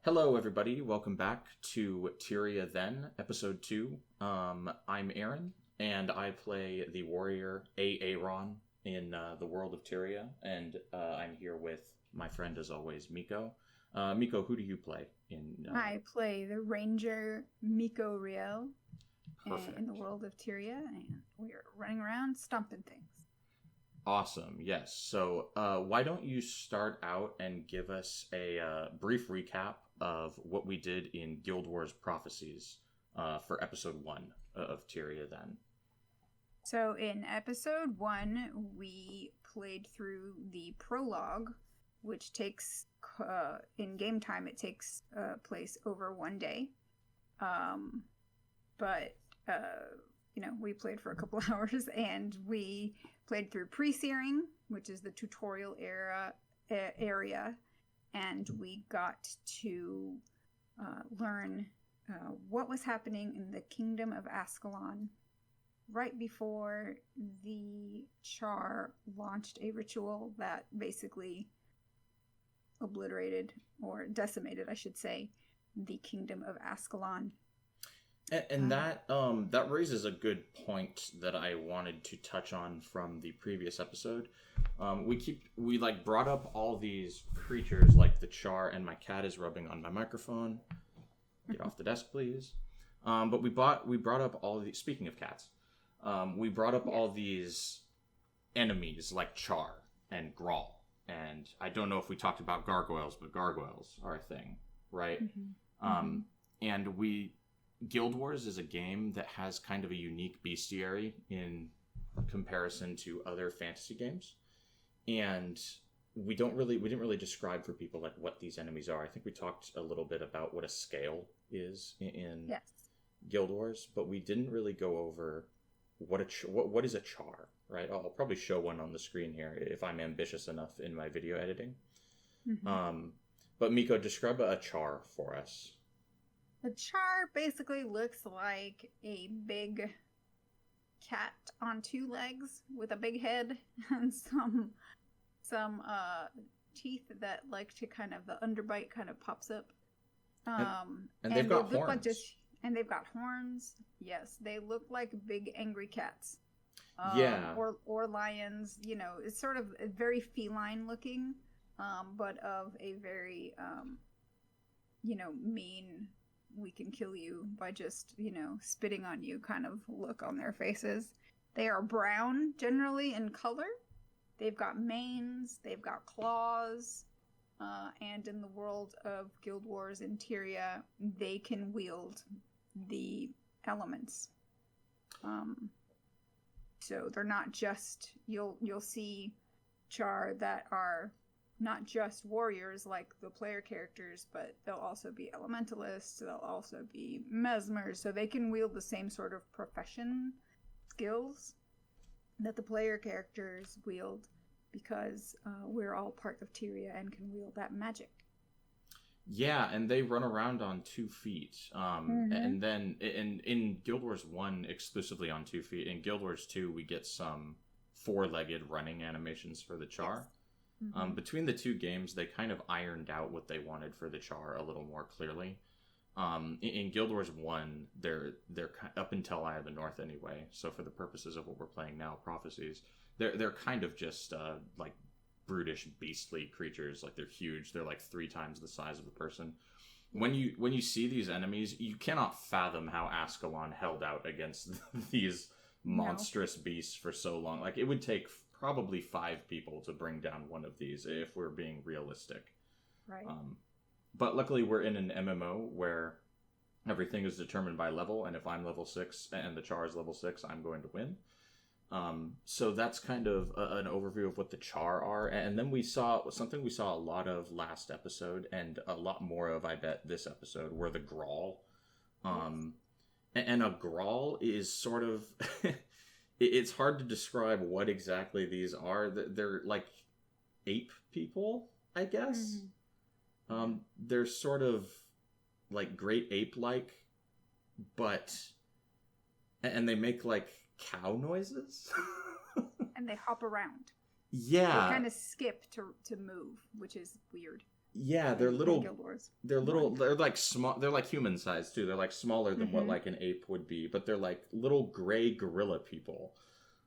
Hello, everybody. Welcome back to Tyria Then, Episode 2. I'm Aaron, and I play the warrior Aaron in the world of Tyria, and I'm here with my friend, as always, Miko. Miko, who do you play in? I play the ranger Miko Riel Perfect. in the world of Tyria, and we're running around stomping things. Awesome, yes. So why don't you start out and give us a brief recap of what we did in Guild Wars Prophecies for Episode 1 of Tyria Then. So in Episode 1, we played through the prologue, which takes, in game time, it takes place over one day. We played for a couple hours, and we played through pre-searing, which is the tutorial area, and we got to learn what was happening in the Kingdom of Ascalon right before the charr launched a ritual that basically obliterated, or decimated, I should say, the Kingdom of Ascalon. And that raises a good point that I wanted to touch on from the previous episode. We brought up all these creatures like the charr, and my cat is rubbing on my microphone. Get off the desk, please. But we brought up all these. Speaking of cats, we brought up all these enemies like charr and Grawl, and I don't know if we talked about gargoyles, but gargoyles are a thing, right? Mm-hmm. And Guild Wars is a game that has kind of a unique bestiary in comparison to other fantasy games, and we didn't really describe for people like what these enemies are. I think we talked a little bit about what a scale is in Yes. Guild Wars, but we didn't really go over what is a charr, right? I'll probably show one on the screen here if I'm ambitious enough in my video editing. Mm-hmm. But Miko, describe a charr for us. The charr basically looks like a big cat on two legs with a big head and some teeth that like to kind of, the underbite kind of pops up. And they've got horns. And they've got horns. Yes, they look like big angry cats. Yeah. Or lions. You know, it's sort of very feline looking, but of a very mean, we can kill you by just, spitting on you kind of look on their faces. They are brown, generally, in color. They've got manes, they've got claws, and in the world of Guild Wars in Tyria, they can wield the elements. So they're not just, you'll see charr that are not just warriors like the player characters, but they'll also be elementalists, they'll also be mesmers, so they can wield the same sort of profession skills that the player characters wield, because we're all part of Tyria and can wield that magic. Yeah, and they run around on 2 feet. And then in Guild Wars 1, exclusively on 2 feet. In Guild Wars 2, we get some 4-legged running animations for the charr. Yes. Mm-hmm. Between the 2 games, they kind of ironed out what they wanted for the charr a little more clearly. In Guild Wars 1, they're up until Eye of the North anyway, so for the purposes of what we're playing now, Prophecies, they're kind of just like brutish, beastly creatures. Like, they're huge. They're like 3 times the size of a person. When you see these enemies, you cannot fathom how Ascalon held out against these monstrous beasts for so long. Like, it would take probably 5 people to bring down one of these if we're being realistic. Right. But luckily we're in an MMO where everything is determined by level, and if I'm level 6 and the charr is level 6, I'm going to win. So that's kind of an overview of what the charr are. And then we saw something we saw a lot of last episode, and a lot more of, I bet, this episode, were the Grawl. And a Grawl is sort of... It's hard to describe what exactly these are. They're like ape people, I guess. Mm-hmm. They're sort of like great ape-like, but... And they make like cow noises. And they hop around. Yeah. They kind of skip to move, which is weird. Yeah, they're in little. Guild Wars. They're little. They're like small. They're like human sized too. They're like smaller than what like an ape would be, but they're like little gray gorilla people.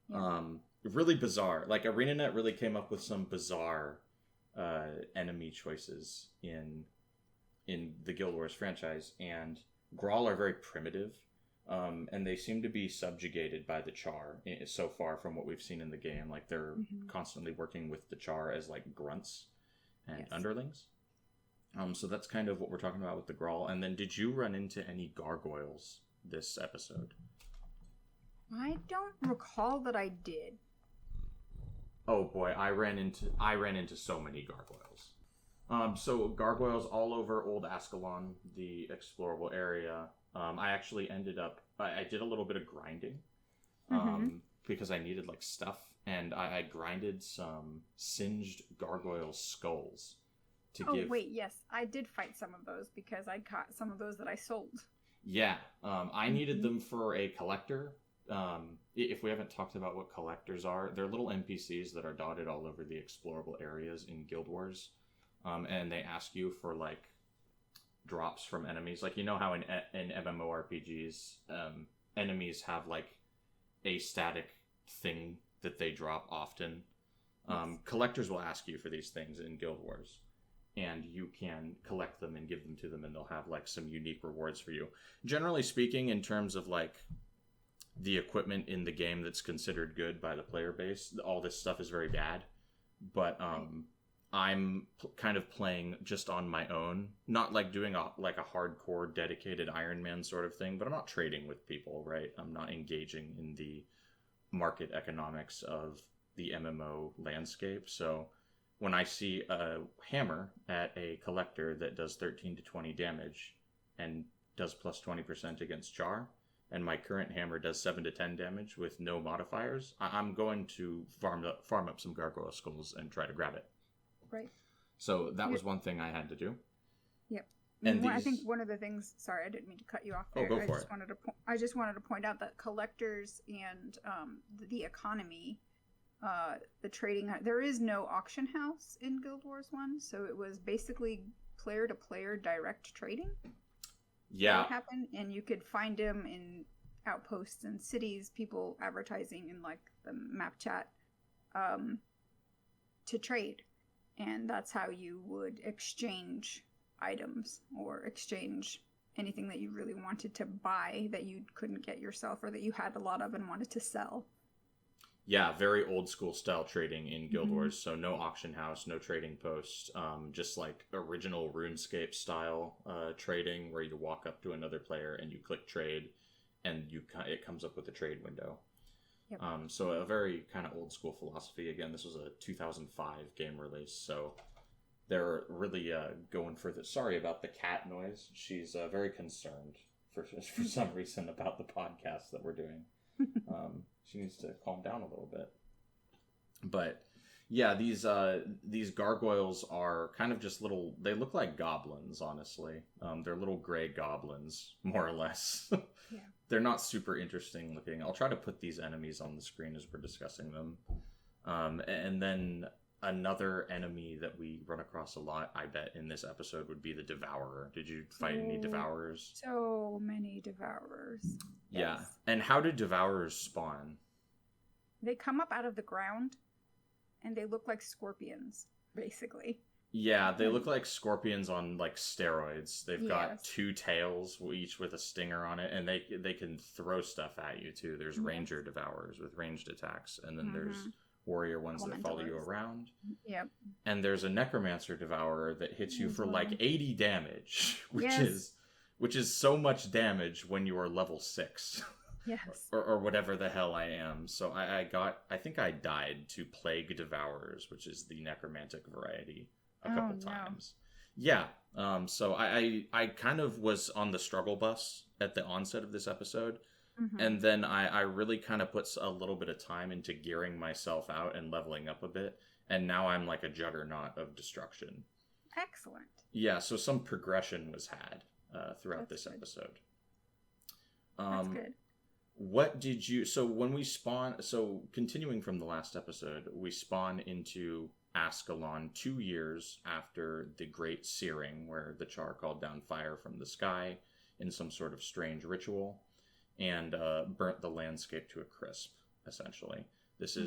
Yeah. Really bizarre. Like ArenaNet really came up with some bizarre enemy choices in the Guild Wars franchise, and Grawl are very primitive, and they seem to be subjugated by the charr so far from what we've seen in the game. Like they're constantly working with the charr as like grunts and underlings. So that's kind of what we're talking about with the Grawl. And then did you run into any gargoyles this episode? I don't recall that I did. Oh boy, I ran into so many gargoyles. So gargoyles all over Old Ascalon, the explorable area. I actually ended up I did a little bit of grinding because I needed like stuff, and I grinded some singed gargoyle skulls. Wait, yes, I did fight some of those because I caught some of those that I sold. Yeah, I needed them for a collector. If we haven't talked about what collectors are, they're little NPCs that are dotted all over the explorable areas in Guild Wars, and they ask you for like drops from enemies. Like, you know how in MMORPGs, enemies have like a static thing that they drop often. Yes. Collectors will ask you for these things in Guild Wars, and you can collect them and give them to them, and they'll have like some unique rewards for you. Generally speaking, in terms of like the equipment in the game that's considered good by the player base, all this stuff is very bad. But I'm kind of playing just on my own, not like doing a hardcore dedicated Iron Man sort of thing, but I'm not trading with people, right? I'm not engaging in the market economics of the MMO landscape. So when I see a hammer at a collector that does 13 to 20 damage and does plus 20% against charr, and my current hammer does 7 to 10 damage with no modifiers, I'm going to farm up some gargoyle skulls and try to grab it. Right. So that was one thing I had to do. Yep. And I think one of the things, sorry, I didn't mean to cut you off there. Oh, go for it. I just wanted to point out that collectors and the economy, the trading, there is no auction house in Guild Wars 1, so it was basically player-to-player direct trading. Yeah. That happened, and you could find them in outposts and cities, people advertising in like the map chat to trade. And that's how you would exchange items or exchange anything that you really wanted to buy that you couldn't get yourself or that you had a lot of and wanted to sell. Yeah, very old school style trading in Guild Wars. So no auction house, no trading post, just like original RuneScape style trading where you walk up to another player and you click trade and it comes up with a trade window. Yep. So a very kind of old school philosophy. Again, this was a 2005 game release, so they're really going for the... Sorry about the cat noise. She's very concerned for some reason about the podcast that we're doing. She needs to calm down a little bit. But yeah, these gargoyles are kind of just little... They look like goblins, honestly. They're little gray goblins, more or less. Yeah. They're not super interesting looking. I'll try to put these enemies on the screen as we're discussing them. And then another enemy that we run across a lot, I bet, in this episode would be the Devourer. Did you fight any Devourers? So many Devourers. Yeah. Yes. And how do Devourers spawn? They come up out of the ground, and they look like scorpions, basically. Yeah, they look like scorpions on like steroids. They've got two tails, each with a stinger on it, and they can throw stuff at you too. There's Ranger Devourers with ranged attacks, and then there's warrior ones that follow you around. Yep. And there's a Necromancer Devourer that hits you for like 80 damage, which is so much damage when you are level 6. Yes. or whatever the hell I am. So I think I died to Plague Devourers, which is the necromantic variety. A couple times. Yeah. So I kind of was on the struggle bus at the onset of this episode. And then I really kind of put a little bit of time into gearing myself out and leveling up a bit. And now I'm like a juggernaut of destruction. Excellent. Yeah. So some progression was had throughout this episode. That's good. What did you... So when we spawn... So continuing from the last episode, we spawn into Ascalon 2 years after the Great Searing, where the Charr called down fire from the sky in some sort of strange ritual and burnt the landscape to a crisp, essentially. This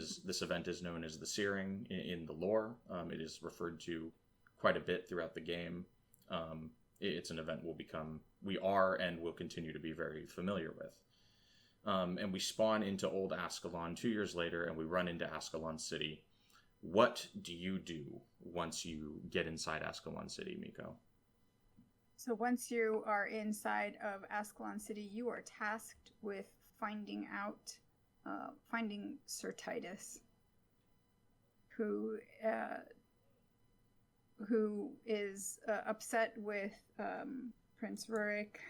event is known as the Searing in the lore. It is referred to quite a bit throughout the game. It's an event we are and will continue to be very familiar with. And we spawn into Old Ascalon 2 years later, and we run into Ascalon City. What do you do once you get inside Ascalon City, Miko? So once you are inside of Ascalon City, you are tasked with finding Certitus, who is upset with Prince Rurik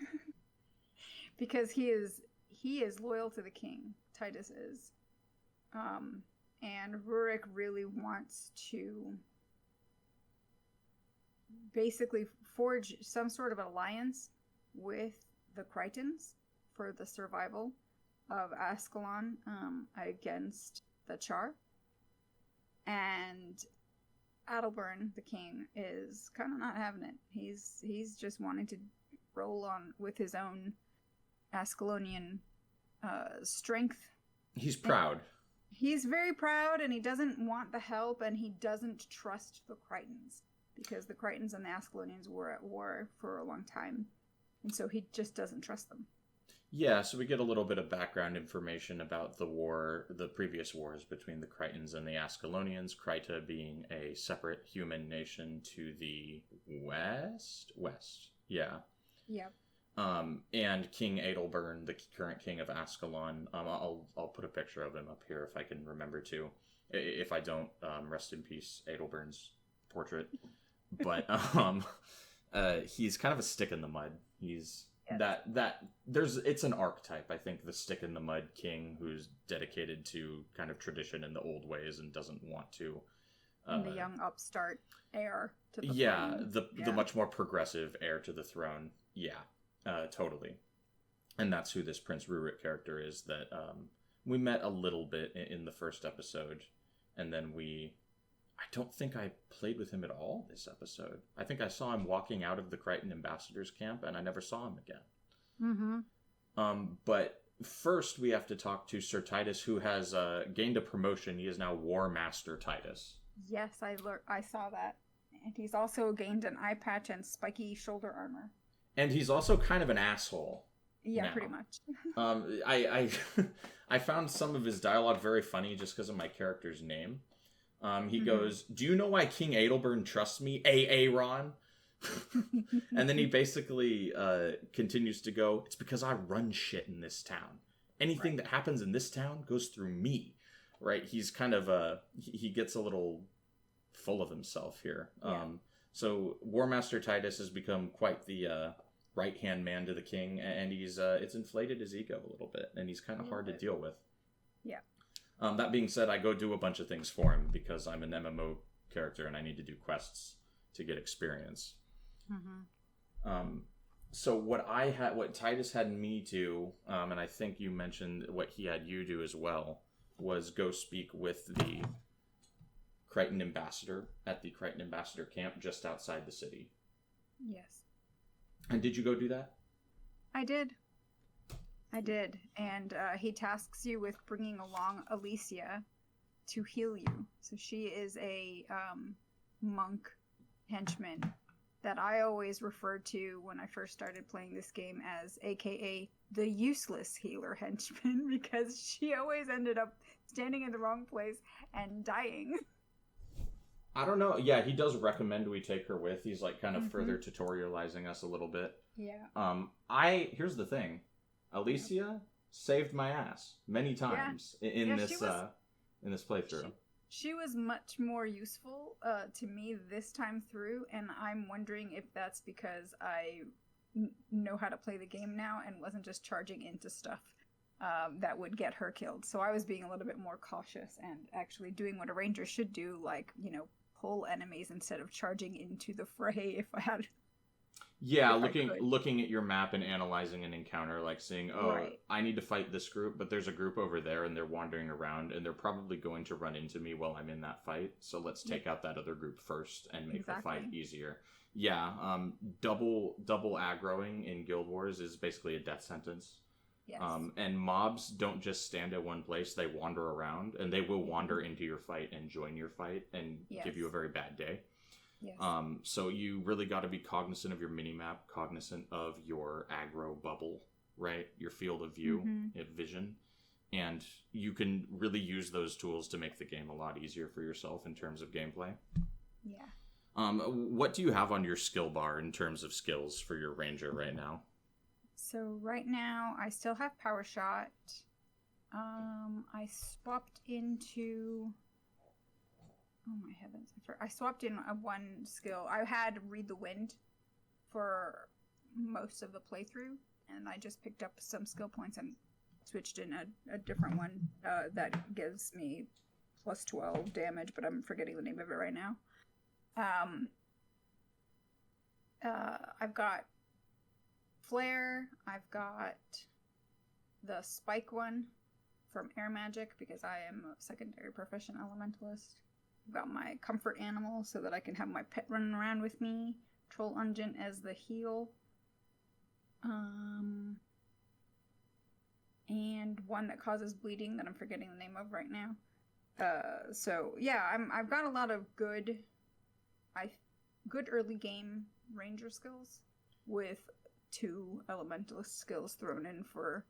because he is loyal to the king. Titus is, and Rurik really wants to basically forge some sort of alliance with the Crichtons for the survival of Ascalon against the Charr. And Adalbern, the king, is kind of not having it. He's just wanting to roll on with his own Ascalonian strength. He's proud. He's very proud, and he doesn't want the help, and he doesn't trust the Crichtons, because the Crichtons and the Ascalonians were at war for a long time, and so he just doesn't trust them. Yeah, so we get a little bit of background information about the previous wars between the Crichtons and the Ascalonians, Kryta being a separate human nation to the west? Yeah. Yep. And King Adalbern, the current king of Ascalon, I'll put a picture of him up here if I can remember to. If I don't, rest in peace, Adalbern's portrait. But he's kind of a stick in the mud. He's it's an archetype, I think, the stick in the mud king who's dedicated to kind of tradition in the old ways and doesn't want to. And the young upstart heir to the throne. The much more progressive heir to the throne. Yeah, totally. And that's who this Prince Rurik character is that we met a little bit in the first episode, and then I don't think I played with him at all this episode. I think I saw him walking out of the Crichton ambassadors camp, and I never saw him again. Mm-hmm. But first, we have to talk to Certitus, who has gained a promotion. He is now War Master Titus. Yes, I saw that. And he's also gained an eye patch and spiky shoulder armor. And he's also kind of an asshole. Yeah, now. Pretty much. I found some of his dialogue very funny just because of my character's name. He goes, "Do you know why King Adalbern trusts me, Aaron?" And then he basically continues to go, "It's because I run shit in this town. Anything that happens in this town goes through me." Right? He's kind of he gets a little full of himself here. Yeah. So War Master Titus has become quite the right-hand man to the king, and he's it's inflated his ego a little bit, and he's kind of hard to deal with. Yeah. That being said, I go do a bunch of things for him because I'm an MMO character and I need to do quests to get experience. Mm-hmm. So what Titus had me do, and I think you mentioned what he had you do as well, was go speak with the Crichton ambassador at the Crichton ambassador camp just outside the city. Yes. And did you go do that? I did. And he tasks you with bringing along Alicia to heal you. So she is a monk henchman that I always referred to when I first started playing this game as AKA the useless healer henchman, because she always ended up standing in the wrong place and dying. I don't know. Yeah, he does recommend we take her with. He's like kind of further tutorializing us a little bit. Yeah. Here's the thing. Alicia saved my ass many times in this playthrough. She was much more useful to me this time through, and I'm wondering if that's because I know how to play the game now and wasn't just charging into stuff that would get her killed. So I was being a little bit more cautious and actually doing what a ranger should do, like, pull enemies instead of charging into the fray if I had. Yeah, if I looking at your map and analyzing an encounter, like seeing, oh, Right. I need to fight this group, but there's a group over there and they're wandering around and they're probably going to run into me while I'm in that fight. So let's Yep. take out that other group first and make the fight Exactly. easier. Yeah, double aggroing in Guild Wars is basically a death sentence. Yes. And mobs don't just stand at one place; they wander around, and they will wander into your fight and join your fight and give you a very bad day. Yes. So you really got to be cognizant of your minimap, cognizant of your aggro bubble, right? Your field of view, vision. And you can really use those tools to make the game a lot easier for yourself in terms of gameplay. Yeah. What do you have on your skill bar in terms of skills for your ranger right now? So right now, I still have Power Shot. I swapped into... Oh my heavens. I swapped in one skill. I had Read the Wind for most of the playthrough, and I just picked up some skill points and switched in a different one that gives me plus 12 damage, but I'm forgetting the name of it right now. I've got Flare. I've got the Spike one from Air Magic because I am a secondary profession elementalist. I've got my comfort animal so that I can have my pet running around with me. Troll Unguent as the heal. And one that causes bleeding that I'm forgetting the name of right now. So yeah, I've got a lot of good early game ranger skills with 2 elementalist skills thrown in for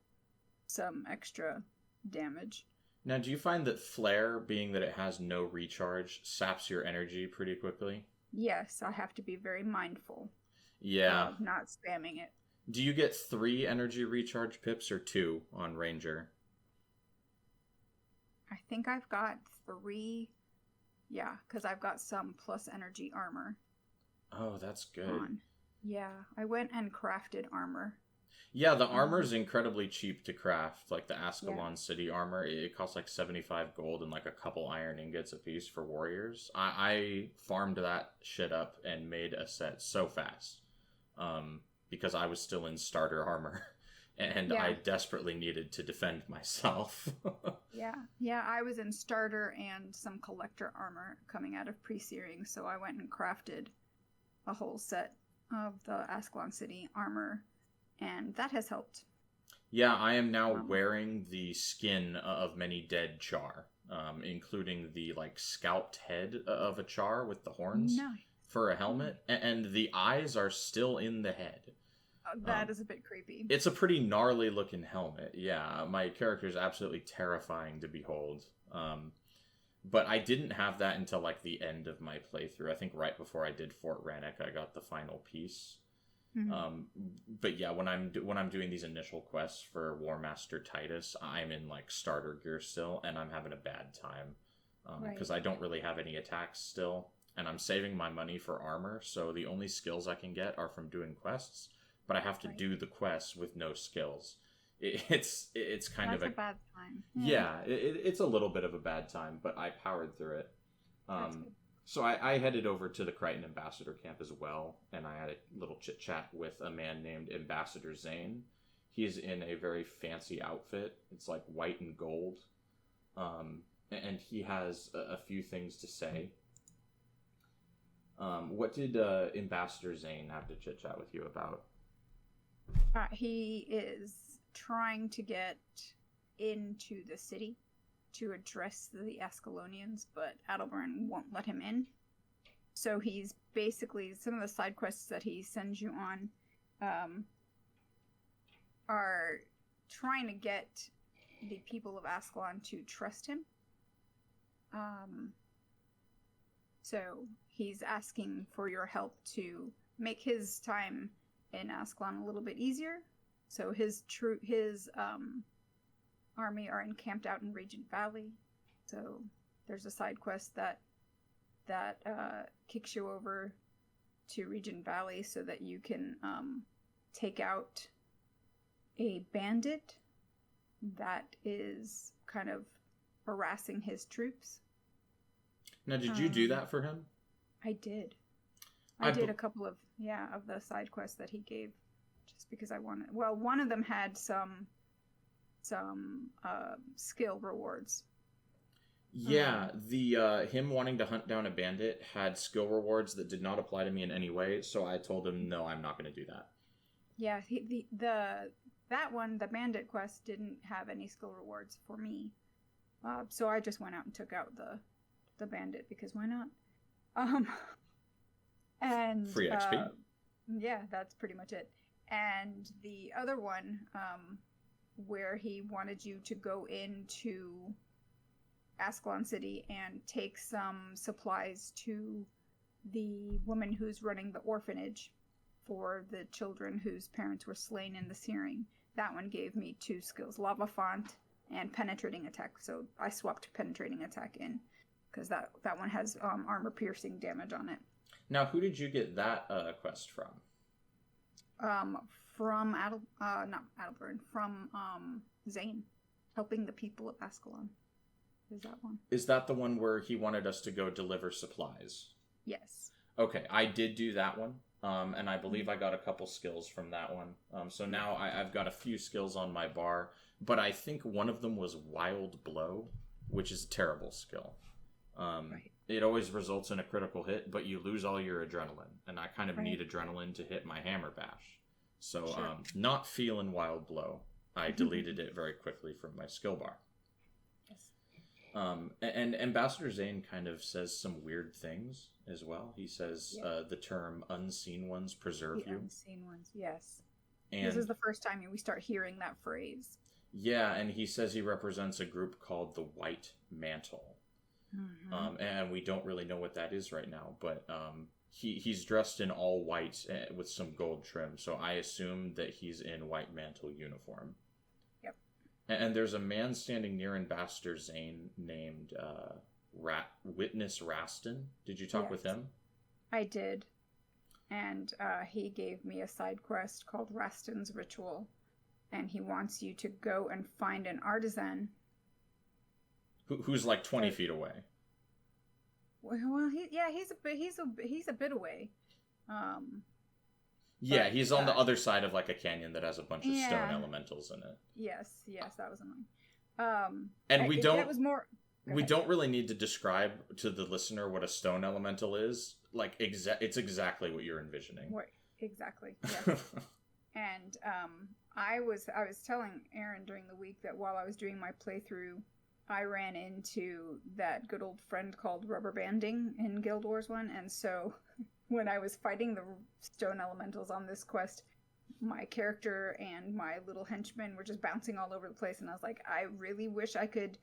some extra damage. Now, do you find that Flare, being that it has no recharge, saps your energy pretty quickly? Yes, I have to be very mindful. Yeah. Of not spamming it. Do you get 3 energy recharge pips or 2 on Ranger? I think I've got 3. Yeah, because I've got some plus energy armor. Oh, that's good. On. Yeah, I went and crafted armor. Yeah, the armor is incredibly cheap to craft. Like the Ascalon City armor, it costs like 75 gold and like a couple iron ingots a piece for warriors. I farmed that shit up and made a set so fast because I was still in starter armor and I desperately needed to defend myself. Yeah, I was in starter and some collector armor coming out of pre-searing, so I went and crafted a whole set of the Ascalon City armor. And that has helped. Yeah, I am now wearing the skin of many dead charr, including the like scalped head of a charr with the horns for a helmet, and the eyes are still in the head. That is a bit creepy. It's a pretty gnarly looking helmet. Yeah, my character is absolutely terrifying to behold. But I didn't have that until like the end of my playthrough. I think right before I did Fort Rannoch, I got the final piece. But yeah, when I'm doing these initial quests for War Master Titus, I'm in like starter gear still, and I'm having a bad time because I don't really have any attacks still, and I'm saving my money for armor. So the only skills I can get are from doing quests, but I have to do the quests with no skills. It's kind of a bad time. Yeah, it's a little bit of a bad time, but I powered through it. So I headed over to the Crichton Ambassador camp as well, and I had a little chit-chat with a man named Ambassador Zane. He's in a very fancy outfit. It's like white and gold. And he has a few things to say. What did Ambassador Zane have to chit-chat with you about? He is trying to get into the city to address the Ascalonians, but Adalberon won't let him in. So he's basically, some of the side quests that he sends you on are trying to get the people of Ascalon to trust him. So he's asking for your help to make his time in Ascalon a little bit easier. So his army are encamped out in Regent Valley. So there's a side quest that kicks you over to Regent Valley so that you can take out a bandit that is kind of harassing his troops. Now, did you do that for him? I did. I did a couple of of the side quests that he gave, just because I wanted. Well, one of them had some skill rewards. Yeah, the him wanting to hunt down a bandit had skill rewards that did not apply to me in any way, so I told him no, I'm not going to do that. Yeah, that one, the bandit quest, didn't have any skill rewards for me, so I just went out and took out the bandit because why not? And free XP. Yeah, that's pretty much it. And the other one, where he wanted you to go into Ascalon City and take some supplies to the woman who's running the orphanage for the children whose parents were slain in the searing. That one gave me 2 skills, Lava Font and Penetrating Attack. So I swapped Penetrating Attack in because that one has armor piercing damage on it. Now, who did you get that quest from? From not Adelburn, from Zane, helping the people of Ascalon. Is that one? Is that the one where he wanted us to go deliver supplies? Yes. Okay, I did do that one, and I believe I got a couple skills from that one. So now I've got a few skills on my bar, but I think one of them was Wild Blow, which is a terrible skill. Right. It always results in a critical hit, but you lose all your adrenaline, and I kind of need adrenaline to hit my hammer bash. So, sure. Not feeling Wild Blow. I deleted it very quickly from my skill bar. Yes. And Ambassador Zane kind of says some weird things as well. He says the term "unseen ones preserve you." Unseen ones, yes. And this is the first time we start hearing that phrase. Yeah, and he says he represents a group called the White Mantle. Mm-hmm. And we don't really know what that is right now, but he's dressed in all white with some gold trim, so I assume that he's in White Mantle uniform. Yep. And there's a man standing near Ambassador Zane named Witness Rastin. Did you talk with him? I did. And he gave me a side quest called Rastin's Ritual, and he wants you to go and find an artisan who's like 20 feet away. Well, he's a bit away. He's on the other side of like a canyon that has a bunch of stone elementals in it. Yes, that was annoying. And we don't really need to describe to the listener what a stone elemental is. Like it's exactly what you're envisioning. Right, exactly. Yes. And I was telling Aaron during the week that while I was doing my playthrough, I ran into that good old friend called Rubber Banding in Guild Wars 1, and so when I was fighting the stone elementals on this quest, my character and my little henchmen were just bouncing all over the place, and I was like, I really wish I could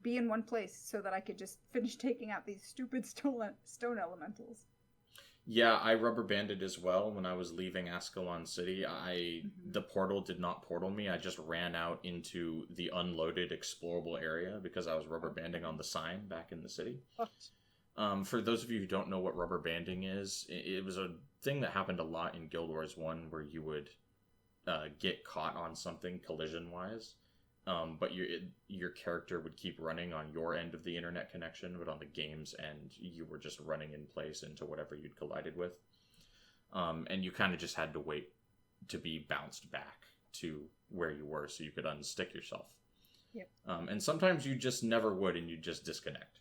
be in one place so that I could just finish taking out these stupid stone elementals. Yeah, I rubber banded as well when I was leaving Ascalon City. The portal did not portal me. I just ran out into the unloaded explorable area because I was rubber banding on the sign back in the city. For those of you who don't know what rubber banding is, it was a thing that happened a lot in Guild Wars 1 where you would get caught on something collision-wise. But your character would keep running on your end of the internet connection, but on the game's end, you were just running in place into whatever you'd collided with. And you kind of just had to wait to be bounced back to where you were so you could unstick yourself. Yep. And sometimes you just never would, and you'd just disconnect.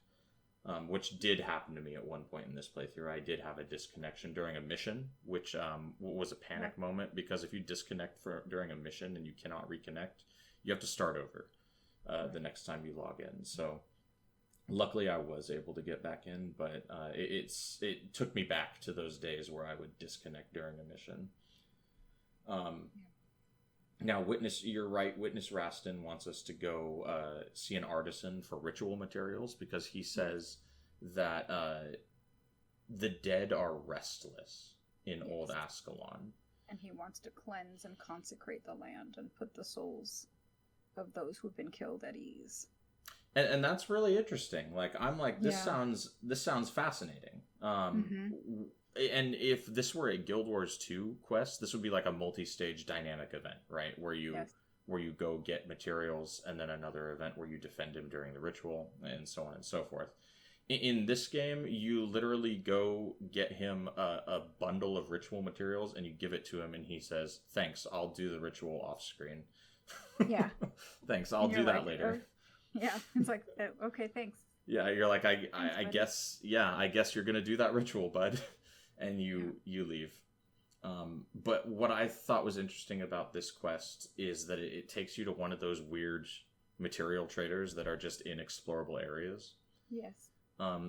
Which did happen to me at one point in this playthrough. I did have a disconnection during a mission, which was a panic moment, because if you disconnect during a mission and you cannot reconnect, you have to start over the next time you log in. So luckily I was able to get back in, but it took me back to those days where I would disconnect during a mission. Now, you're right, Witness Rastin wants us to go see an artisan for ritual materials because he says that the dead are restless in Old Ascalon. And he wants to cleanse and consecrate the land and put the souls of those who've been killed at ease. And that's really interesting. Like, I'm like, this sounds fascinating. And if this were a Guild Wars 2 quest, this would be like a multi-stage dynamic event, right? Where you go get materials, and then another event where you defend him during the ritual, and so on and so forth. In this game, you literally go get him a bundle of ritual materials and you give it to him and he says, "Thanks, I'll do the ritual off screen." Yeah. Thanks, I'll do that later. Yeah, it's like, okay, thanks. Yeah, you're like, I guess, yeah, I guess you're gonna do that ritual, bud, and you leave. But what I thought was interesting about this quest is that it takes you to one of those weird material traders that are just in explorable areas. Yes.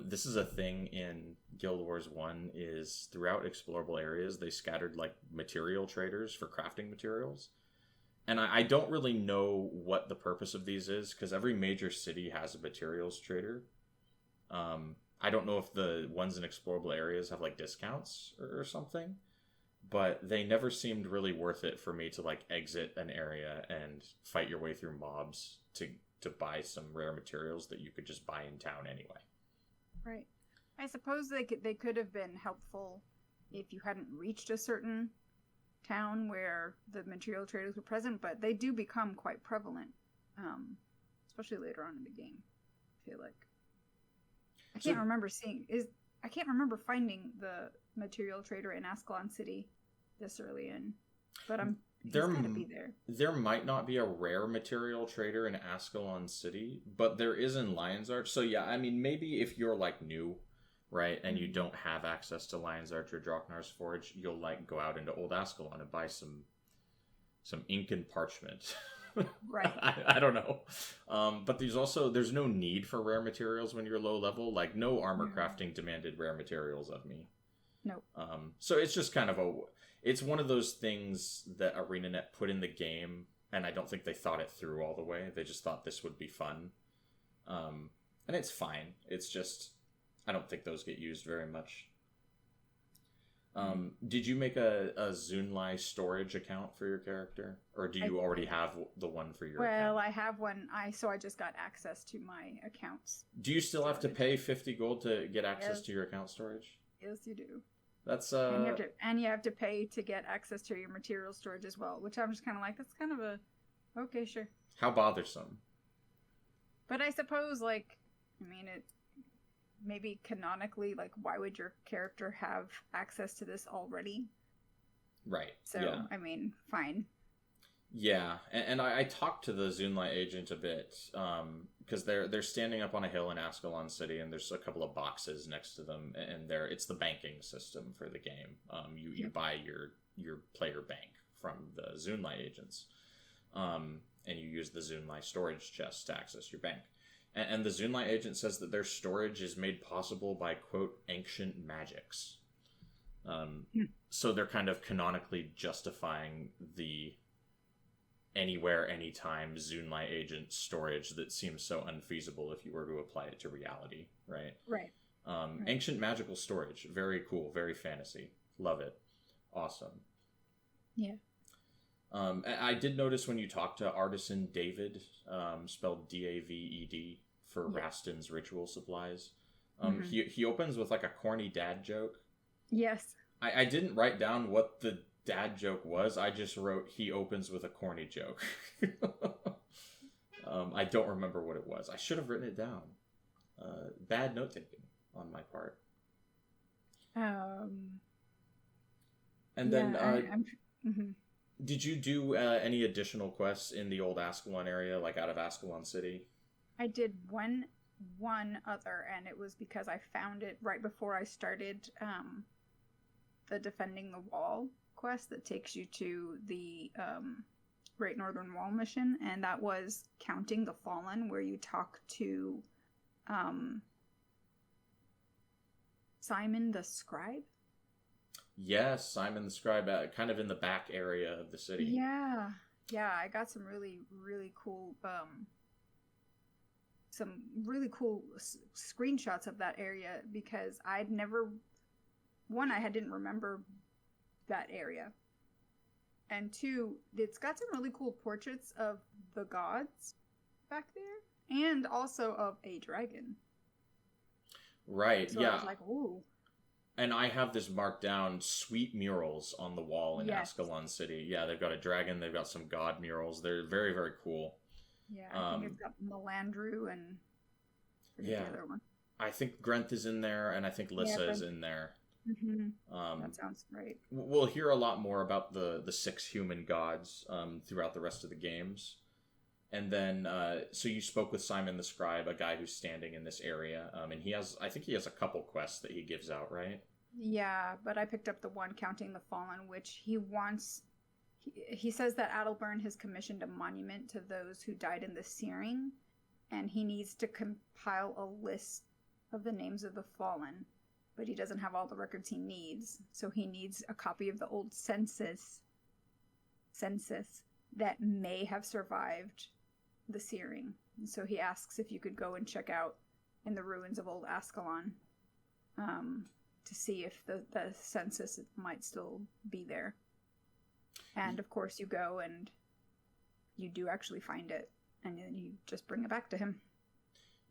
This is a thing in Guild Wars 1, is throughout explorable areas, they scattered like material traders for crafting materials. And I don't really know what the purpose of these is, because every major city has a materials trader. I don't know if the ones in explorable areas have like discounts or something, but they never seemed really worth it for me to like exit an area and fight your way through mobs to buy some rare materials that you could just buy in town anyway. Right. I suppose they could have been helpful if you hadn't reached a certain town where the material traders were present, but they do become quite prevalent, especially later on in the game. I feel like I can't remember finding the material trader in Ascalon City this early in, but he's gotta be there. There might not be a rare material trader in Ascalon City, but there is in Lion's Arch. So yeah, I mean, maybe if you're like new, right, and you don't have access to Lion's Arch or Draknar's Forge, you'll like go out into Old Ascalon and buy some ink and parchment. Right. I don't know. But there's no need for rare materials when you're low level. Like, no armor crafting demanded rare materials of me. Nope. So it's just kind of it's one of those things that ArenaNet put in the game, and I don't think they thought it through all the way. They just thought this would be fun. And it's fine. It's just, I don't think those get used very much. Did you make a Zunlai storage account for your character? Or do you already have the one for your account? Well, I have one. I just got access to my accounts. Do you still have to pay 50 gold to get access to your account storage? Yes, you do. That's and you have to pay to get access to your material storage as well, which I'm just kind of like, that's kind of a okay, sure. How bothersome. But I suppose, like, I mean, it maybe canonically, like, why would your character have access to this already? Right. So, yeah. I mean, fine. Yeah, and I talked to the Zunlai agent a bit, because they're standing up on a hill in Ascalon City, and there's a couple of boxes next to them, and it's the banking system for the game. You buy your player bank from the Zunlai agents, and you use the Zunlai storage chest to access your bank. And the Zunlai agent says that their storage is made possible by, quote, ancient magics. So they're kind of canonically justifying the anywhere, anytime Zunlai agent storage that seems so unfeasible if you were to apply it to reality, right? Right. Ancient magical storage. Very cool. Very fantasy. Love it. Awesome. Yeah. I did notice when you talked to Artisan David, spelled Daved, for Rastin's ritual supplies, he opens with like a corny dad joke. Yes. I didn't write down what the dad joke was. I just wrote, he opens with a corny joke. I don't remember what it was. I should have written it down. Bad note taking on my part. And then did you do any additional quests in the old Ascalon area, like out of Ascalon City? I did one other, and it was because I found it right before I started the Defending the Wall quest that takes you to the Great Northern Wall mission, and that was Counting the Fallen, where you talk to Simon the Scribe. Yes, Simon the Scribe, kind of in the back area of the city. Yeah, I got some really, really cool screenshots of that area, because I didn't remember that area, and two, it's got some really cool portraits of the gods back there, and also of a dragon. Right. So yeah. I was like, ooh. And I have this marked down, sweet murals on the wall in Ascalon City. Yeah, they've got a dragon, they've got some god murals. They're very, very cool. Yeah, I think it's got Melandru and the other one. I think Grenth is in there, and I think Lissa is in there. Mm-hmm. That sounds right. We'll hear a lot more about the 6 human gods throughout the rest of the games. And then, so you spoke with Simon the Scribe, a guy who's standing in this area, and I think he has a couple quests that he gives out, right? Yeah, but I picked up the one counting the fallen, which he wants. He says that Adelburn has commissioned a monument to those who died in the searing, and he needs to compile a list of the names of the fallen, but he doesn't have all the records he needs, so he needs a copy of the old census that may have survived the searing. And so he asks if you could go and check out in the ruins of old Ascalon to see if the census might still be there. And of course you go and you do actually find it, and then you just bring it back to him.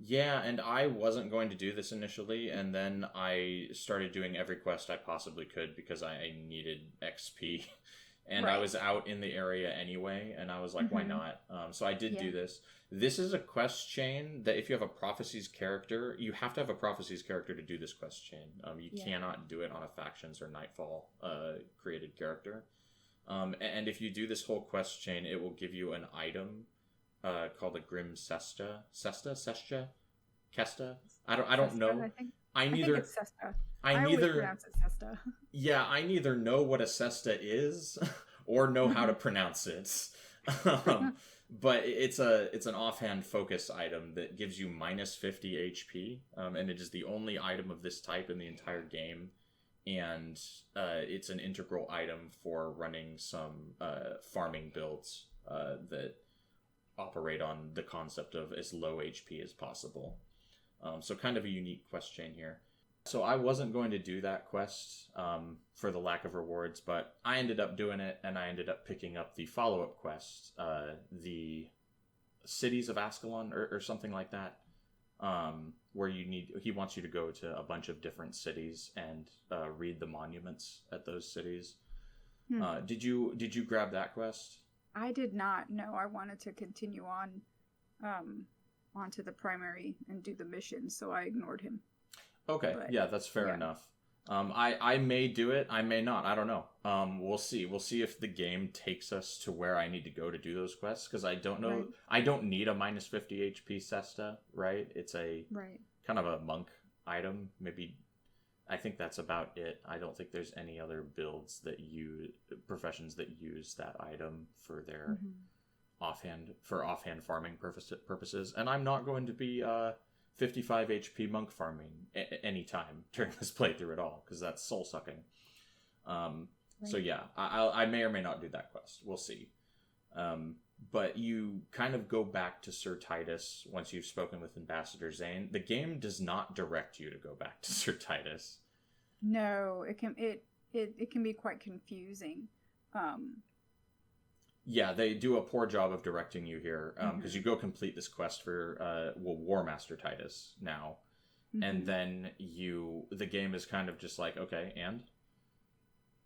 Yeah, and I wasn't going to do this initially, and then I started doing every quest I possibly could because I needed XP. And right. I was out in the area anyway, and I was like, why not? So I did do this. This is a quest chain that if you have a Prophecies character, you have to have a Prophecies character to do this quest chain. You cannot do it on a Factions or Nightfall created character. And if you do this whole quest chain, it will give you an item called a Grim Cesta? Kesta? I don't know. I think it's Cesta. I always pronounce it Cesta. Yeah, I neither know what a Cesta is or know how to pronounce it. But it's an offhand focus item that gives you minus 50 HP, and it is the only item of this type in the entire game. And it's an integral item for running some farming builds that operate on the concept of as low HP as possible. So kind of a unique quest chain here. So I wasn't going to do that quest for the lack of rewards, but I ended up doing it, and I ended up picking up the follow-up quest, the Cities of Ascalon or something like that, where he wants you to go to a bunch of different cities and read the monuments at those cities. Did you grab that quest? I did not. No, I wanted to continue on onto the primary and do the mission, so I ignored him. Okay, yeah, that's fair enough. I may do it, I may not. I don't know. We'll see. We'll see if the game takes us to where I need to go to do those quests, because I don't know. Right. I don't need a minus 50 HP Cesta, right? It's a kind of a monk item. Maybe I think that's about it. I don't think there's any other builds professions that use that item for their offhand farming purposes. And I'm not going to be 55 HP monk farming anytime during this playthrough at all, because that's soul sucking. So yeah, I may or may not do that quest. We'll see. But you kind of go back to Sir Titus once you've spoken with Ambassador Zane. The game does not direct you to go back to Sir Titus. No, it can be quite confusing. Yeah, they do a poor job of directing you here, because you go complete this quest for War Master Titus now, and then the game is kind of just like, okay, and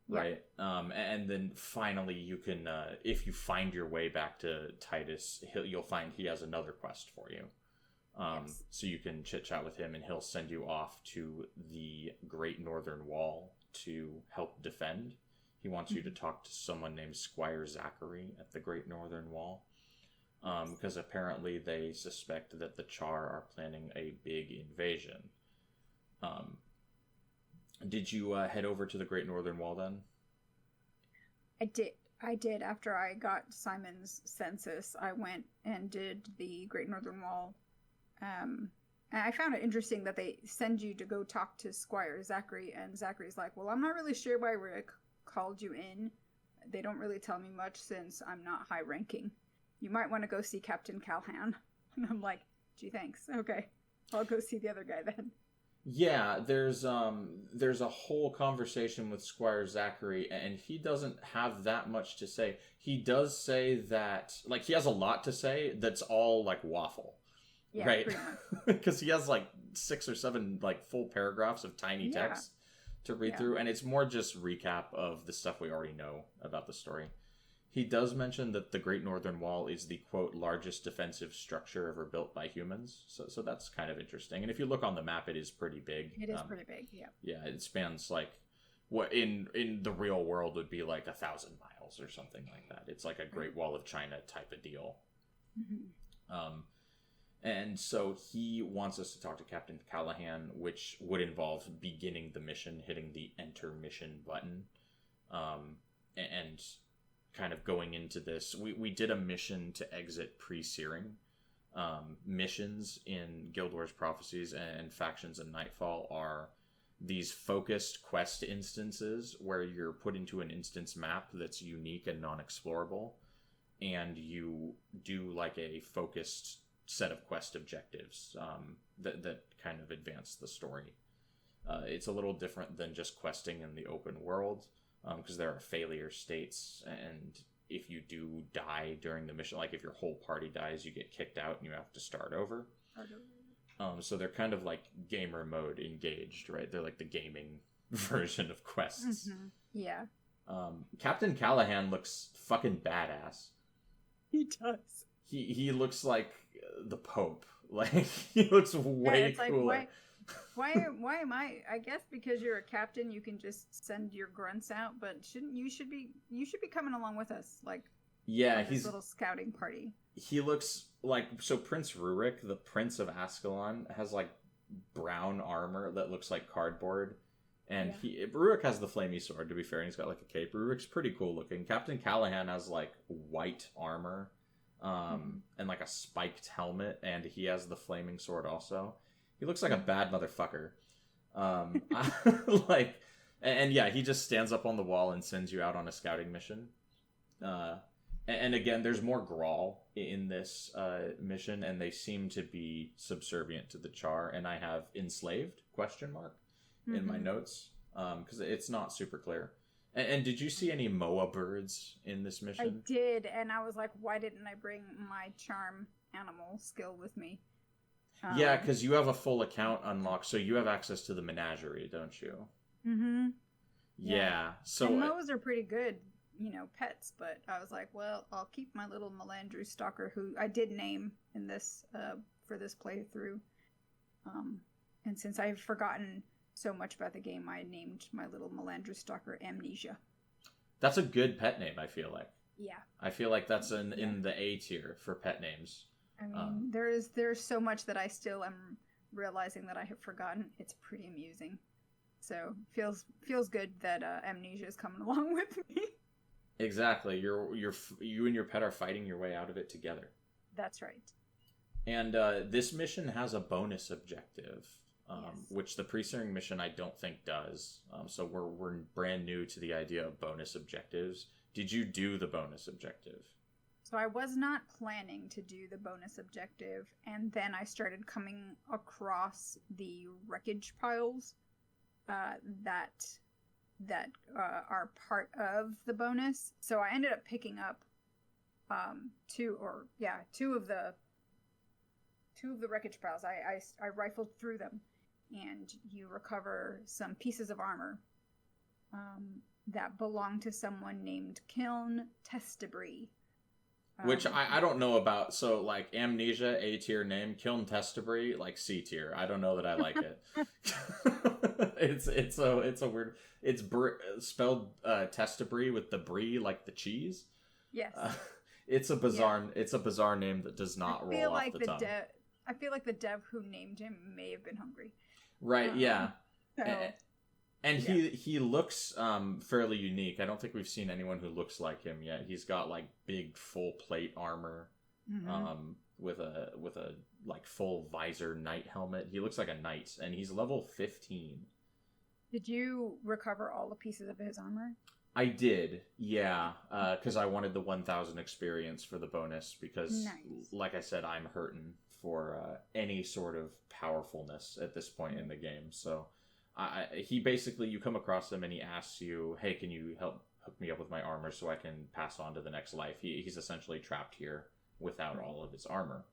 right, and then finally you can, if you find your way back to Titus, you'll find he has another quest for you, so you can chit chat with him, and he'll send you off to the Great Northern Wall to help defend. He wants you to talk to someone named Squire Zachary at the Great Northern Wall, because apparently they suspect that the Charr are planning a big invasion. Did you head over to the Great Northern Wall then? I did. After I got Simon's census, I went and did the Great Northern Wall. And I found it interesting that they send you to go talk to Squire Zachary, and Zachary's like, well, I'm not really sure why Rick called you in. They don't really tell me much since I'm not high ranking. You might want to go see Captain Calhan. And I'm like, gee, thanks. Okay, I'll go see the other guy then. Yeah, there's a whole conversation with Squire Zachary, and he doesn't have that much to say. He does say that, like, he has a lot to say that's all like waffle. Yeah, right? Because he has like 6 or 7 like full paragraphs of tiny text to read through, and it's more just recap of the stuff we already know about the story. He does mention that the Great Northern Wall is the, quote, largest defensive structure ever built by humans. So that's kind of interesting. And if you look on the map, it is pretty big. It is pretty big, yeah. Yeah, it spans like what in the real world would be like 1,000 miles or something like that. It's like a Great Wall of China type of deal. Mm-hmm. And so he wants us to talk to Captain Callahan, which would involve beginning the mission, hitting the enter mission button, and kind of going into this. We did a mission to exit pre-searing. Missions in Guild Wars Prophecies and Factions and Nightfall are these focused quest instances where you're put into an instance map that's unique and non-explorable, and you do like a focused set of quest objectives that kind of advance the story. It's a little different than just questing in the open world, because there are failure states, and if you do die during the mission, like if your whole party dies, you get kicked out and you have to start over. So they're kind of like gamer mode engaged, right? They're like the gaming version of quests. Mm-hmm. Yeah. Captain Callahan looks fucking badass. He does. He looks like the Pope. Like, he looks way cooler. Like, why am I guess because you're a captain, you can just send your grunts out, but you should be coming along with us, like, yeah, he's little scouting party. He looks like, so Prince Rurik, the Prince of Ascalon, has like brown armor that looks like cardboard, and Rurik has the flamey sword, to be fair, and he's got like a cape. Rurik's pretty cool looking. Captain Callahan has like white armor and like a spiked helmet, and he has the flaming sword also. He looks like a bad motherfucker. Like, and yeah, he just stands up on the wall and sends you out on a scouting mission. And again, there's more Grawl in this mission, and they seem to be subservient to the Charr. And I have enslaved ? In my notes, because it's not super clear. And did you see any Moa birds in this mission? I did, and I was like, why didn't I bring my charm animal skill with me? Yeah, because you have a full account unlocked, so you have access to the menagerie, don't you? Mm-hmm. Yeah. So and Moas are pretty good, pets, but I was like, well, I'll keep my little Melandru stalker, who I did name in this for this playthrough. And since I've forgotten so much about the game, I named my little Melandru stalker Amnesia. That's a good pet name, I feel like. Yeah. I feel like that's in the A tier for pet names. I mean, there's so much that I still am realizing that I have forgotten. It's pretty amusing. So feels good that Amnesia is coming along with me. Exactly. You and your pet are fighting your way out of it together. That's right. And this mission has a bonus objective, yes, which the pre-searing mission I don't think does. So we're brand new to the idea of bonus objectives. Did you do the bonus objective? So I was not planning to do the bonus objective, and then I started coming across the wreckage piles that are part of the bonus. So I ended up picking up two of the wreckage piles. I rifled through them, and you recover some pieces of armor that belong to someone named Kiln Testibri. Which I don't know about. So, like, Amnesia, A tier name. Kiln Testibri, like, C tier. I don't know that I like it. It's a weird. It's spelled Testibri with the brie, like the cheese. Yes. It's a bizarre name that does not roll off the tongue. I feel like the dev who named him may have been hungry. Right. Yeah. So, and he looks fairly unique. I don't think we've seen anyone who looks like him yet. He's got like big full plate armor, with a like full visor knight helmet. He looks like a knight, and he's level 15. Did you recover all the pieces of his armor? I did, yeah, because I wanted the 1,000 experience for the bonus. Because, like I said, I'm hurting for any sort of powerfulness at this point in the game. So. He basically, you come across him and he asks you, hey, can you help hook me up with my armor so I can pass on to the next life? He's essentially trapped here without all of his armor.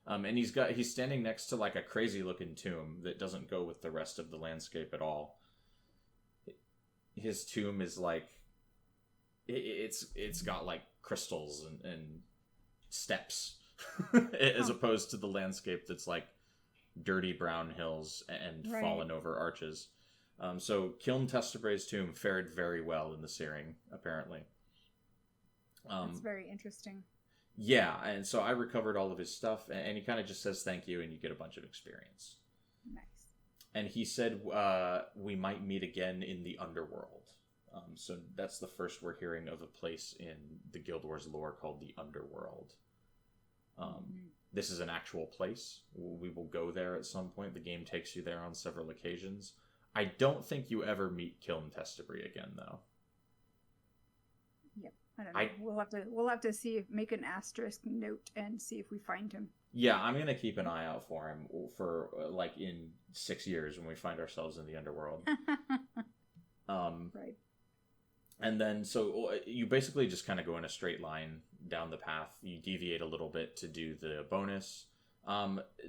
And he's standing next to like a crazy looking tomb that doesn't go with the rest of the landscape at all. His tomb is like, it's got like crystals and steps as opposed to the landscape that's like dirty brown hills and fallen over arches. So Kiln Tenebrae's tomb fared very well in the searing, apparently. That's very interesting. Yeah, and so I recovered all of his stuff, and he kind of just says thank you, and you get a bunch of experience. Nice. And he said we might meet again in the underworld. So that's the first we're hearing of a place in the Guild Wars lore called the Underworld. This is an actual place. We will go there at some point. The game takes you there on several occasions. I don't think you ever meet Kiln Tenebrae again, though. Yep, I don't know. We'll have to see. Make an asterisk note and see if we find him. Yeah, I'm gonna keep an eye out for him for like in 6 years when we find ourselves in the Underworld. Right. And then, so you basically just kind of go in a straight line down the path. You deviate a little bit to do the bonus.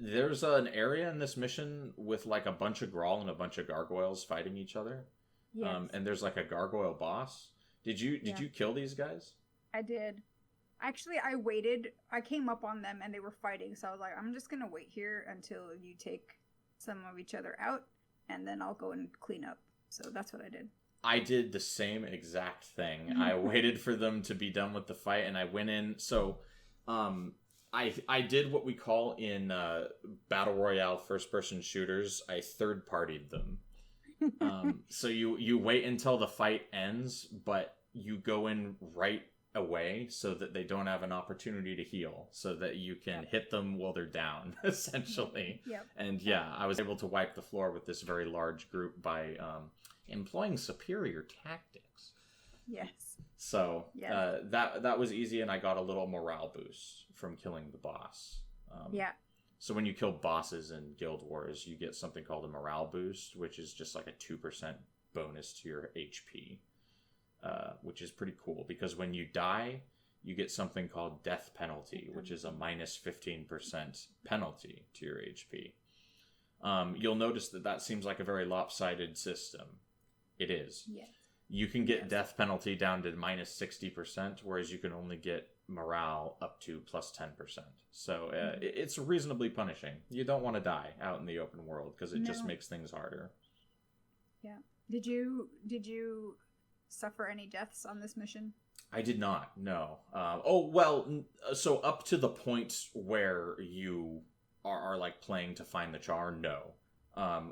There's an area in this mission with like a bunch of Grawl and a bunch of gargoyles fighting each other. Yes. And there's like a gargoyle boss. Did you kill these guys? I did. Actually, I waited. I came up on them and they were fighting. So I was like, I'm just going to wait here until you take some of each other out. And then I'll go and clean up. So that's what I did. I did the same exact thing. I waited for them to be done with the fight, and I went in. So, I did what we call in Battle Royale first-person shooters. I third-partied them. So you wait until the fight ends, but you go in right away so that they don't have an opportunity to heal, so that you can hit them while they're down, essentially. Yep. And yeah, I was able to wipe the floor with this very large group by... employing superior tactics. Yes. So that was easy, and I got a little morale boost from killing the boss. So when you kill bosses in Guild Wars, you get something called a morale boost, which is just like a 2% bonus to your HP, which is pretty cool, because when you die, you get something called death penalty, which is a minus 15% penalty to your HP. You'll notice that seems like a very lopsided system. It is. Yes. You can get death penalty down to minus 60%, whereas you can only get morale up to plus 10%. So it's reasonably punishing. You don't want to die out in the open world because it just makes things harder. Yeah. Did you suffer any deaths on this mission? I did not, no. So up to the point where you are like playing to find the charr, no.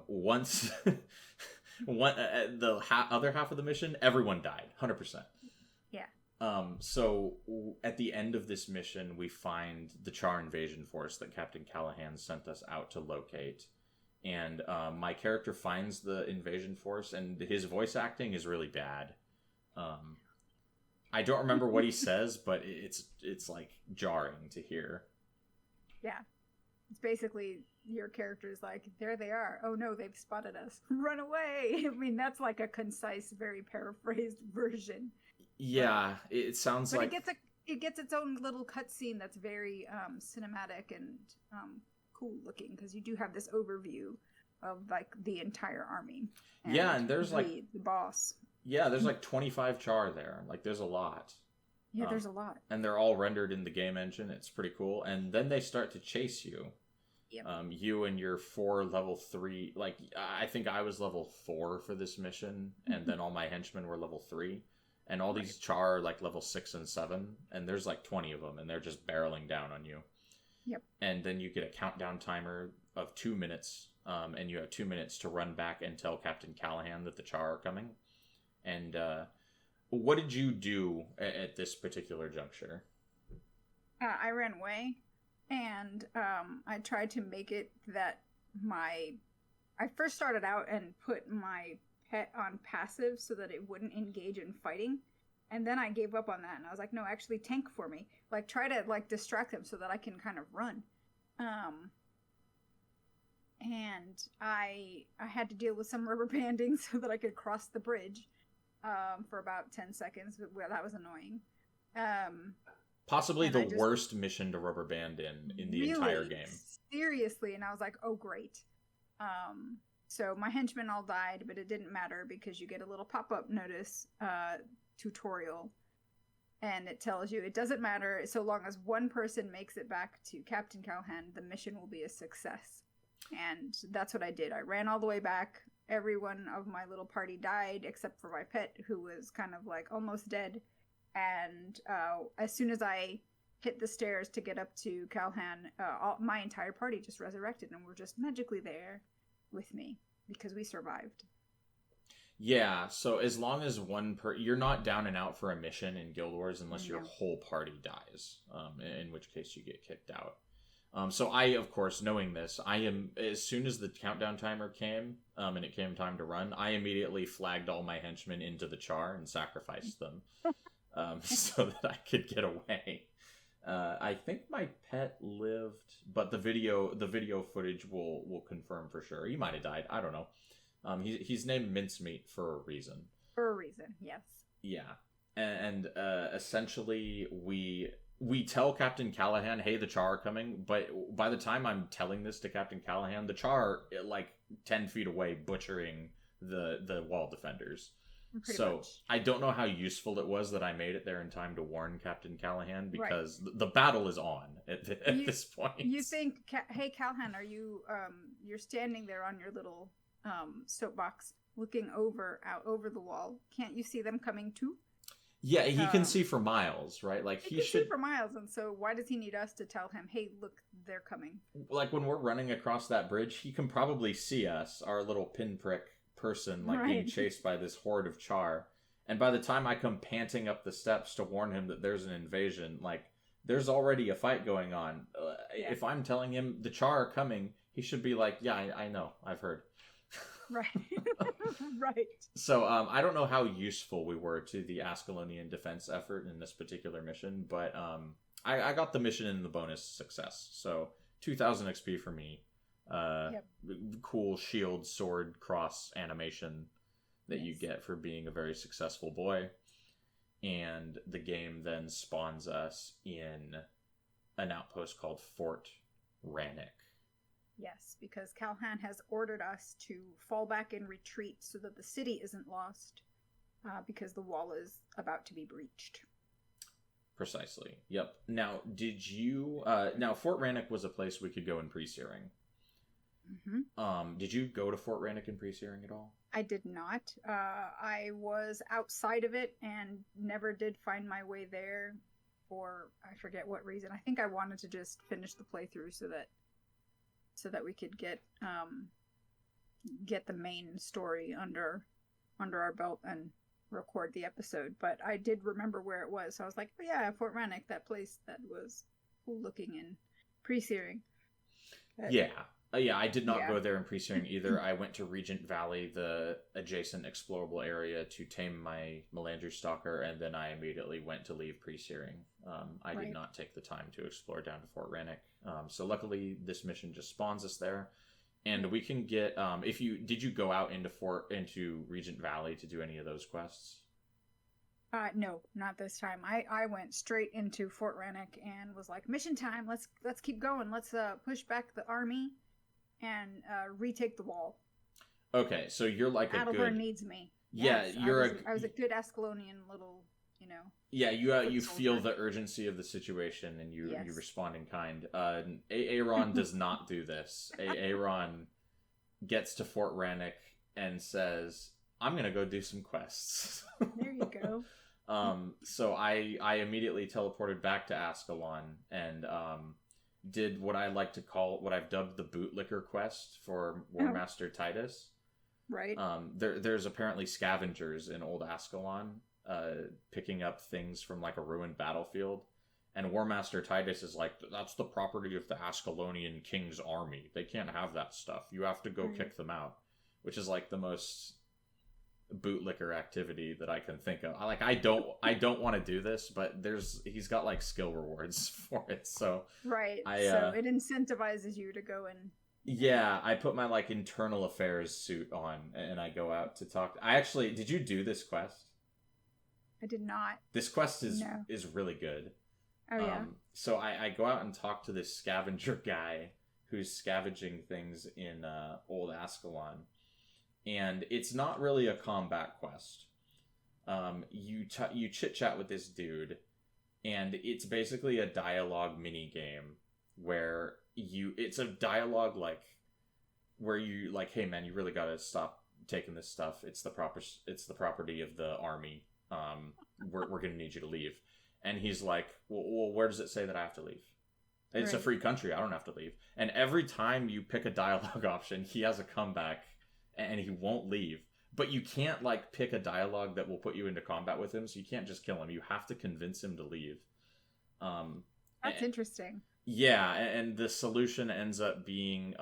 Once... the other half of the mission, everyone died, 100%. Yeah. So at the end of this mission, we find the charr invasion force that Captain Callahan sent us out to locate. And my character finds the invasion force, and his voice acting is really bad. I don't remember what he says, but it's like jarring to hear. Yeah. It's basically your character's like, there they are. Oh no, they've spotted us. Run away. I mean, that's like a concise, very paraphrased version. Yeah, it sounds like... But it gets its own little cutscene that's very cinematic and cool looking, because you do have this overview of like the entire army. And there's like... the boss. Yeah, there's like 25 charr there. Like, there's a lot. Yeah, there's a lot. And they're all rendered in the game engine. It's pretty cool. And then they start to chase you. Yep. You and your 4 level 3... Like, I think I was level 4 for this mission. And then all my henchmen were level 3. And all these charr are like level 6 and 7. And there's like 20 of them. And they're just barreling down on you. Yep. And then you get a countdown timer of 2 minutes. And you have 2 minutes to run back and tell Captain Callahan that the charr are coming. And... what did you do at this particular juncture? I ran away, and I tried to make it that I first started out and put my pet on passive so that it wouldn't engage in fighting, and then I gave up on that, and I was like, no, actually tank for me. Like, try to, like, distract them so that I can kind of run. And I had to deal with some rubber banding so that I could cross the bridge. For about 10 seconds, but that was annoying. Possibly the worst mission to rubber band in the entire game. Seriously, and I was like, oh great. So my henchmen all died, but it didn't matter because you get a little pop-up notice tutorial And it tells you it doesn't matter so long as one person makes it back to Captain Callahan, the mission will be a success. And that's what I did. I ran all the way back. Everyone of my little party died except for my pet, who was kind of like almost dead. And as soon as I hit the stairs to get up to Callahan, my entire party just resurrected and were just magically there with me because we survived. Yeah, so as long as you're not down and out for a mission in Guild Wars unless your whole party dies, in which case you get kicked out. So I, of course, knowing this, as soon as the countdown timer came, and it came time to run, I immediately flagged all my henchmen into the charr and sacrificed them, so that I could get away. I think my pet lived, but the video footage will confirm for sure. He might have died. I don't know. He's named Mincemeat for a reason. For a reason, yes. Yeah, and essentially we tell Captain Callahan, "Hey, the charr are coming." But by the time I'm telling this to Captain Callahan, the charr are, like 10 feet away, butchering the wall defenders. Pretty much. I don't know how useful it was that I made it there in time to warn Captain Callahan, because the battle is on at this point. You think, hey, Callahan, are you you're standing there on your little soapbox looking out over the wall. Can't you see them coming too? Yeah, he can see for miles, right? Like he should see for miles, and so why does he need us to tell him, hey, look, they're coming? Like when we're running across that bridge, he can probably see us, our little pinprick person, like being chased by this horde of charr. And by the time I come panting up the steps to warn him that there's an invasion, like there's already a fight going on. If I'm telling him the charr are coming, he should be like, yeah, I know, I've heard. Right. Right. So I don't know how useful we were to the Ascalonian defense effort in this particular mission, but I got the mission in the bonus success. So 2,000 XP for me. Cool shield, sword, cross animation that you get for being a very successful boy. And the game then spawns us in an outpost called Fort Rurik. Yes, because Callahan has ordered us to fall back and retreat so that the city isn't lost, because the wall is about to be breached. Precisely. Yep. Now, did you... now, Fort Rurik was a place we could go in pre-searing. Mm-hmm. Did you go to Fort Rurik in pre-searing at all? I did not. I was outside of it and never did find my way there for, I forget what reason. I think I wanted to just finish the playthrough so that we could get the main story under our belt and record the episode. But I did remember where it was, so I was like, oh yeah, Fort Rurik, that place that was cool looking in pre-searing. Yeah, I did not go there in pre-searing either. I went to Regent Valley, the adjacent explorable area, to tame my Melandru Stalker, and then I immediately went to leave pre-searing. I did not take the time to explore down to Fort Rurik. So luckily, this mission just spawns us there, and we can get. Did you go out into Regent Valley to do any of those quests? No, not this time. I went straight into Fort Rurik and was like, mission time. Let's keep going. Let's push back the army and retake the wall. Okay, so you're like Adelburn needs me. Yeah, yes, I was a good Ascalonian little, Yeah, you feel the urgency of the situation, and you respond in kind. Aaron does not do this. Aaron gets to Fort Rurik and says, I'm going to go do some quests. There you go. So I immediately teleported back to Ascalon and did what I like to call, what I've dubbed the bootlicker quest for War Master Titus. Right. There's apparently scavengers in Old Ascalon picking up things from like a ruined battlefield. And War Master Titus is like, that's the property of the Ascalonian king's army. They can't have that stuff. You have to go kick them out. Which is like the most bootlicker activity that I can think of. I don't want to do this, but he's got like skill rewards for it. So right. So it incentivizes you to go and. Yeah, I put my like internal affairs suit on and I go out to talk. Did you do this quest? I did not. This quest is really good. Oh yeah. So I go out and talk to this scavenger guy who's scavenging things in Old Ascalon. And it's not really a combat quest. You chit-chat with this dude, and it's basically a dialogue mini game where it's a dialogue like where you like, hey man, you really gotta stop taking this stuff. It's the property of the army. We're gonna need you to leave. And he's like, well, where does it say that I have to leave? It's a free country. I don't have to leave. And every time you pick a dialogue option, he has a comeback, and he won't leave. But you can't like pick a dialogue that will put you into combat with him, so you can't just kill him. You have to convince him to leave. That's interesting. Yeah, and the solution ends up being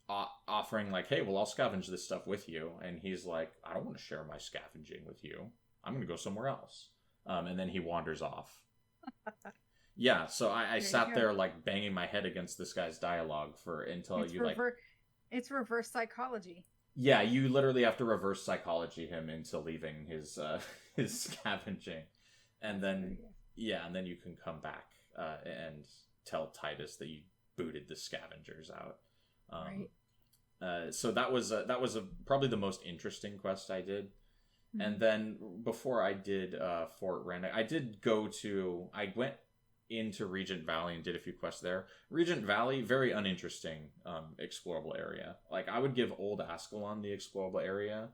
offering like, hey, well, I'll scavenge this stuff with you. And he's like, I don't want to share my scavenging with you. I'm going to go somewhere else. And then he wanders off. Yeah, so I sat there like banging my head against this guy's dialogue it's reverse psychology. Yeah, you literally have to reverse psychology him into leaving his scavenging, and then and then you can come back and tell Titus that you booted the scavengers out. So that was probably the most interesting quest I did. Mm-hmm. And then before I did Fort Rand, I went into Regent Valley and did a few quests there. Regent Valley, very uninteresting explorable area. Like, I would give Old Ascalon the explorable area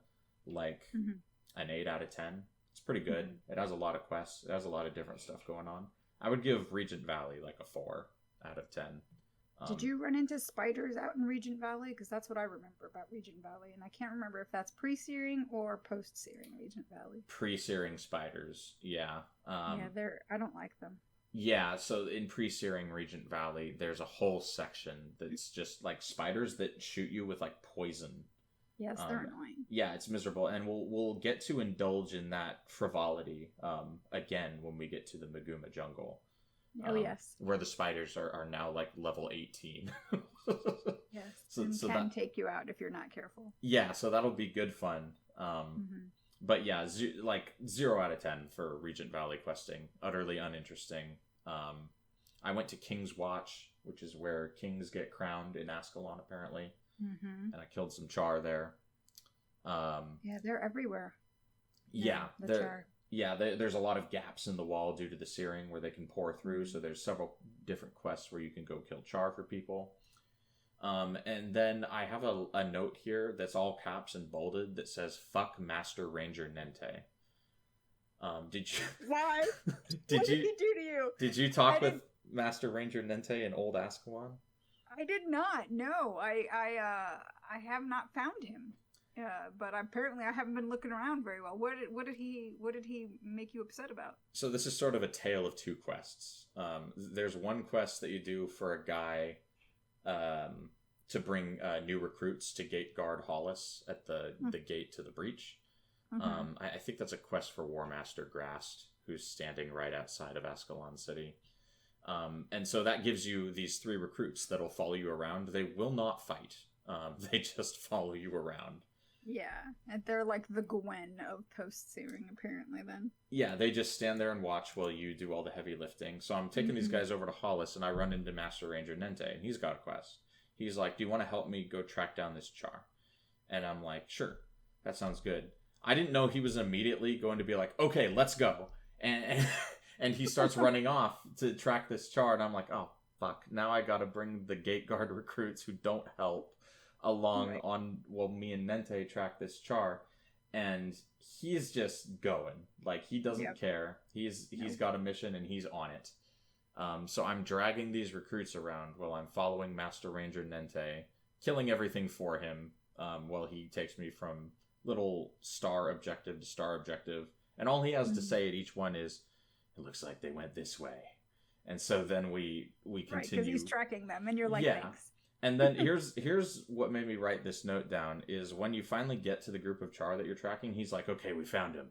like an 8 out of 10. It's pretty good. It has a lot of quests. It has a lot of different stuff going on. I would give Regent Valley like a 4 out of 10. Did you run into spiders out in Regent Valley? Because that's what I remember about Regent Valley, and I can't remember if that's pre-searing or post-searing Regent Valley. Pre-searing spiders, yeah. I don't like them. Yeah, so in pre-searing Regent Valley, there's a whole section that's just like spiders that shoot you with like poison. Yes, they're annoying. Yeah, it's miserable, and we'll get to indulge in that frivolity again when we get to the Maguma jungle. Oh yes, where the spiders are now like level 18. Yes, so can take you out if you're not careful. Yeah, so that'll be good fun. But yeah, 0 out of 10 for Regent Valley questing. Utterly uninteresting. I went to King's Watch, which is where kings get crowned in Ascalon, apparently. And I killed some charr there. Yeah, they're everywhere. Yeah, there's a lot of gaps in the wall due to the searing where they can pour through. So there's several different quests where you can go kill charr for people. And then I have a note here that's all caps and bolded that says "Fuck Master Ranger Nente." Did you? Why? What did he do to you? Did you talk with Master Ranger Nente in Old Ascalon? I did not. No, I have not found him. But apparently I haven't been looking around very well. What did he make you upset about? So this is sort of a tale of two quests. There's one quest that you do for a guy to bring new recruits to gate guard Hollis at the gate to the breach. I think that's a quest for War Master Grast, who's standing right outside of Ascalon City. And so that gives you these 3 recruits that'll follow you around. They will not fight. They just follow you around. Yeah, and they're like the Gwen of post-searing, apparently, then. Yeah, they just stand there and watch while you do all the heavy lifting. So I'm taking these guys over to Hollis, and I run into Master Ranger Nente, and he's got a quest. He's like, do you want to help me go track down this charr? And I'm like, sure, that sounds good. I didn't know he was immediately going to be like, okay, let's go. And he starts running off to track this charr, and I'm like, oh, fuck. Now I gotta bring the gate guard recruits who don't help along while me and Nente track this charr, and he's just going. Like, he doesn't care. He's got a mission and he's on it. So I'm dragging these recruits around while I'm following Master Ranger Nente, killing everything for him, while he takes me from little star objective to star objective, and all he has to say at each one is, it looks like they went this way. And so then we continue. Right, because he's tracking them, and you're like, thanks. And then here's what made me write this note down, is when you finally get to the group of charr that you're tracking, he's like, okay, we found him.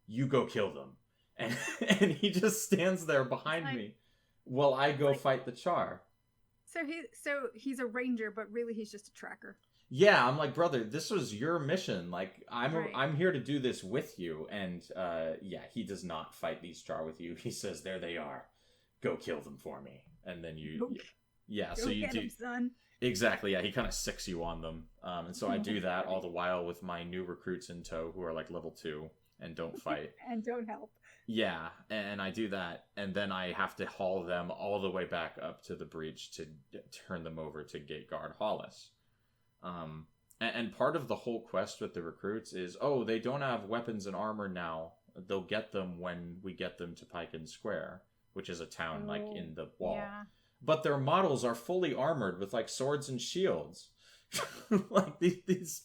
You go kill them. And he just stands there behind me while I go fight the charr. So he's a ranger, but really he's just a tracker. Yeah, I'm like, brother, this was your mission. Like, I'm here to do this with you. And he does not fight these charr with you. He says, there they are. Go kill them for me. And then you... Yeah, so you do, son. Exactly. Yeah, he kind of sicks you on them, and so I do that all the while with my new recruits in tow, who are like level 2, and don't fight. And don't help. Yeah, and I do that, and then I have to haul them all the way back up to the breach to turn them over to Gate Guard Hollis. And part of the whole quest with the recruits is, oh, they don't have weapons and armor now. They'll get them when we get them to Piken Square, which is a town like in the wall. Yeah. But their models are fully armored with like swords and shields. Like these.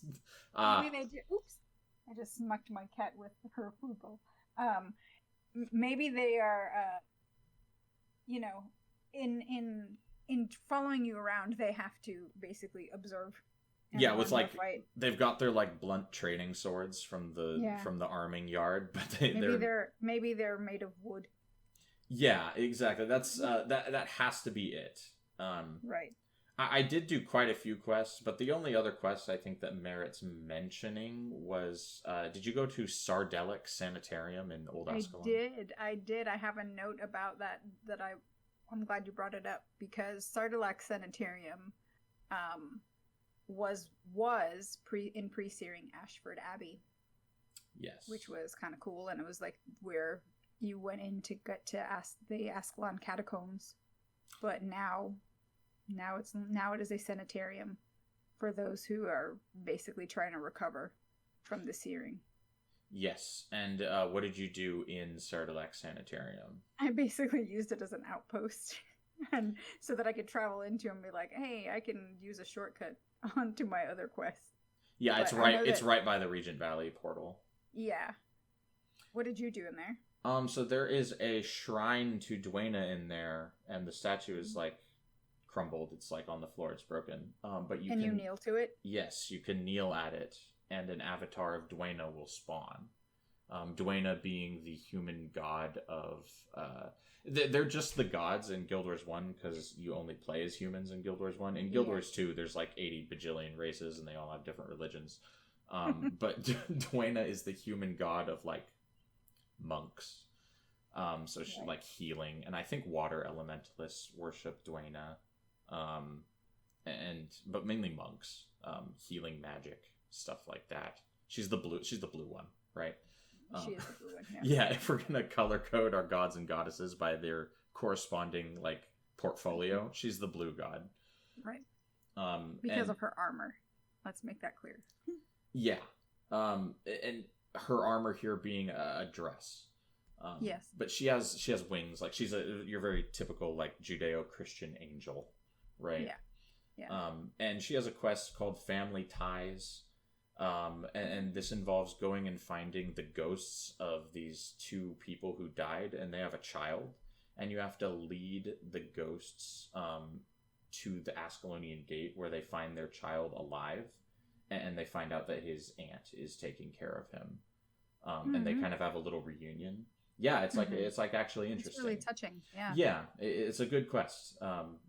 Maybe they do. Oops! I just smucked my cat with her food bowl. Maybe they are, in following you around, they have to basically observe. Yeah, with like they've got their like blunt training swords from the arming yard, but maybe they're made of wood. Yeah, exactly. That's that has to be it. Right. I did do quite a few quests, but the only other quest I think that merits mentioning was, did you go to Sardelic Sanitarium in Old Ascalon? I did. I have a note about that I'm glad you brought it up, because Sardelic Sanitarium was in pre-searing Ashford Abbey. Yes. Which was kind of cool, and it was like where you went in to get to the Ascalon catacombs. But now it is a sanitarium for those who are basically trying to recover from the searing. Yes, and what did you do in Sardelac Sanitarium? I basically used it as an outpost, and so that I could travel into and be like, "Hey, I can use a shortcut onto my other quest." Yeah, it's right. It's right by the Regent Valley portal. Yeah. What did you do in there? So there is a shrine to Dwayna in there, and the statue is like crumbled. It's like on the floor. It's broken. But you you kneel to it? Yes, you can kneel at it, and an avatar of Dwayna will spawn. Dwayna being the human god of... they're just the gods in Guild Wars 1, because you only play as humans in Guild Wars 1. In Guild Wars 2, there's like 80 bajillion races, and they all have different religions. But Dwayna is the human god of like monks. So she, like healing, and I think water elementalists worship Dwayna. But mainly monks, healing magic, stuff like that. She's the blue one, right? She is the blue one, yeah. If we're gonna color code our gods and goddesses by their corresponding like portfolio, she's the blue god, right? Because of her armor. Let's make that clear. Yeah. And her armor here being a dress. Yes. But she has wings. Like she's your very typical like Judeo-Christian angel, right? Yeah. Yeah. And she has a quest called Family Ties. And this involves going and finding the ghosts of these two people who died, and they have a child, and you have to lead the ghosts to the Ascalonian Gate, where they find their child alive, and they find out that his aunt is taking care of him. And they kind of have a little reunion. Yeah, it's like actually interesting. It's really touching. Yeah. Yeah, it's a good quest.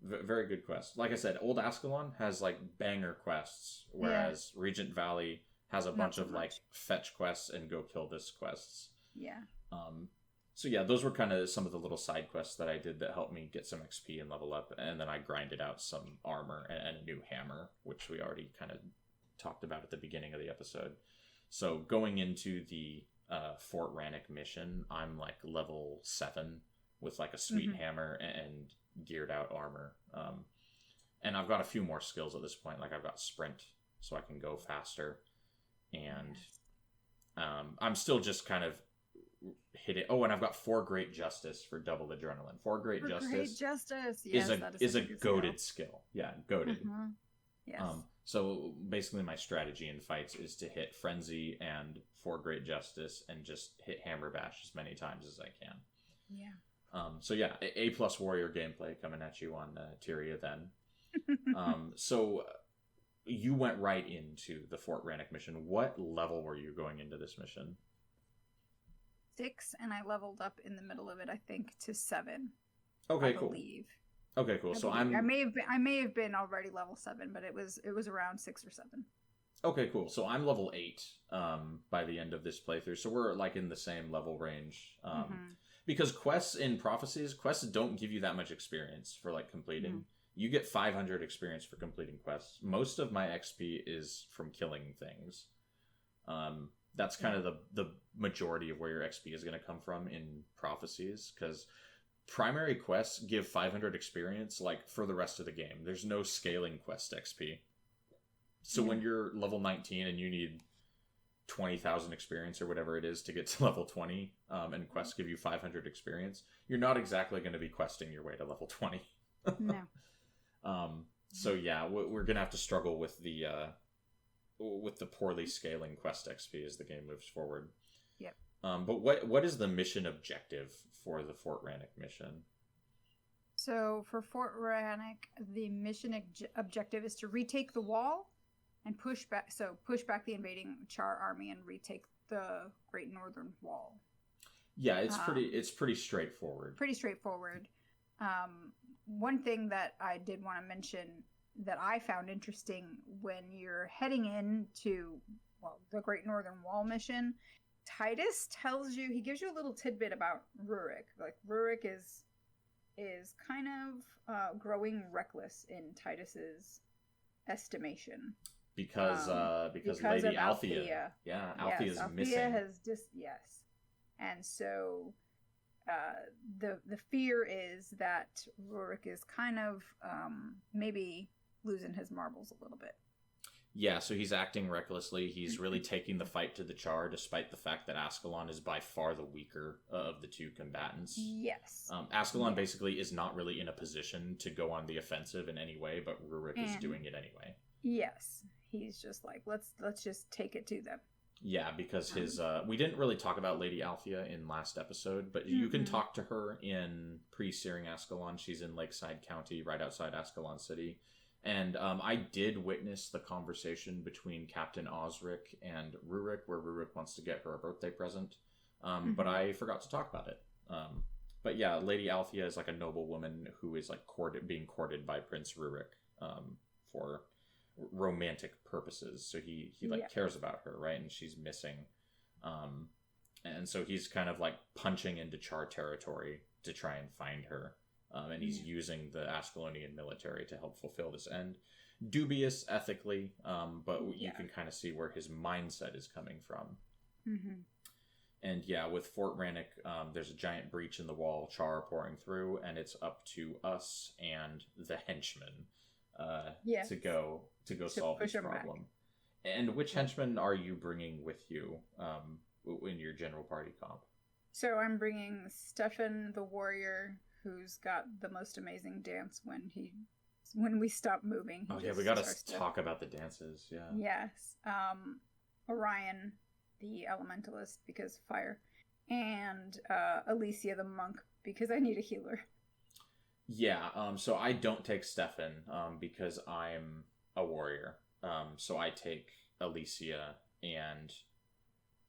Very good quest. Like I said, Old Ascalon has like banger quests, whereas Regent Valley has a bunch of like fetch quests and go kill this quests. Yeah. So yeah, those were kind of some of the little side quests that I did that helped me get some XP and level up, and then I grinded out some armor and a new hammer, which we already kind of talked about at the beginning of the episode. So going into the Fort Rannick mission, I'm like level 7 with like a sweet hammer and geared out armor. And I've got a few more skills at this point. Like I've got sprint, so I can go faster. And I'm still just kind of hitting. Oh, and I've got 4 Great Justice for double adrenaline. 4 Great Justice yes, is a goated skill. Yeah, goated. Yes. So basically my strategy in fights is to hit Frenzy and 4 Great Justice and just hit Hammer Bash as many times as I can. Yeah. So yeah, A+ warrior gameplay coming at you on Tyria then. So you went right into the Fort Rannick mission. What level were you going into this mission? 6, and I leveled up in the middle of it, I think, to 7. Okay, I cool. believe. Okay, cool. So I may have been already level 7, but it was around 6 or 7. Okay, cool. So I'm level 8 by the end of this playthrough. So we're like in the same level range. Because quests in Prophecies, quests don't give you that much experience for like completing. You get 500 experience for completing quests. Most of my XP is from killing things. That's kind of the majority of where your XP is going to come from in prophecies, because primary quests give 500 experience like for the rest of the game. There's no scaling quest XP. So when you're level 19 and you need 20,000 experience or whatever it is to get to level 20, and quests give you 500 experience, you're not exactly going to be questing your way to level 20. No. So yeah, we're going to have to struggle with the poorly scaling quest XP as the game moves forward. Yep. But what is the mission objective for the Fort Rannick mission? So for Fort Rannick, the mission objective is to retake the wall and push back the invading Charr army and retake the Great Northern Wall. Yeah, it's pretty straightforward. Pretty straightforward. One thing that I did want to mention that I found interesting when you're heading into the Great Northern Wall mission, Titus he gives you a little tidbit about Rurik. Like Rurik is kind of growing reckless in Titus's estimation. Because Lady Althea. Yeah, Althea is missing. Yes. And so the fear is that Rurik is kind of maybe losing his marbles a little bit. Yeah, so he's acting recklessly. He's really taking the fight to the Charr, despite the fact that Ascalon is by far the weaker of the two combatants. Yes. Ascalon basically is not really in a position to go on the offensive in any way, but Rurik is doing it anyway. Yes. He's just like, let's just take it to them. Yeah, because his we didn't really talk about Lady Althea in last episode, but you can talk to her in pre-Searing Ascalon. She's in Lakeside County, right outside Ascalon City. And I did witness the conversation between Captain Osric and Rurik, where Rurik wants to get her a birthday present. But I forgot to talk about it. But yeah, Lady Althea is like a noble woman who is like being courted by Prince Rurik for romantic purposes. So he cares about her, right? And she's missing. And so he's kind of like punching into Charr territory to try and find her. And he's using the Ascalonian military to help fulfill this end. Dubious ethically, but you can kind of see where his mindset is coming from. Mm-hmm. And yeah, with Fort Rannick, there's a giant breach in the wall, Charr pouring through, and it's up to us and the henchmen to go solve this problem. Back. And which henchmen are you bringing with you in your general party comp? So I'm bringing Stefan the warrior, who's got the most amazing dance when we stop moving. Oh yeah, we gotta talk about the dances. Yeah. Yes. Orion, the elementalist, because fire, and Alicia the monk, because I need a healer. Yeah. So I don't take Stefan because I'm a warrior. So I take Alicia and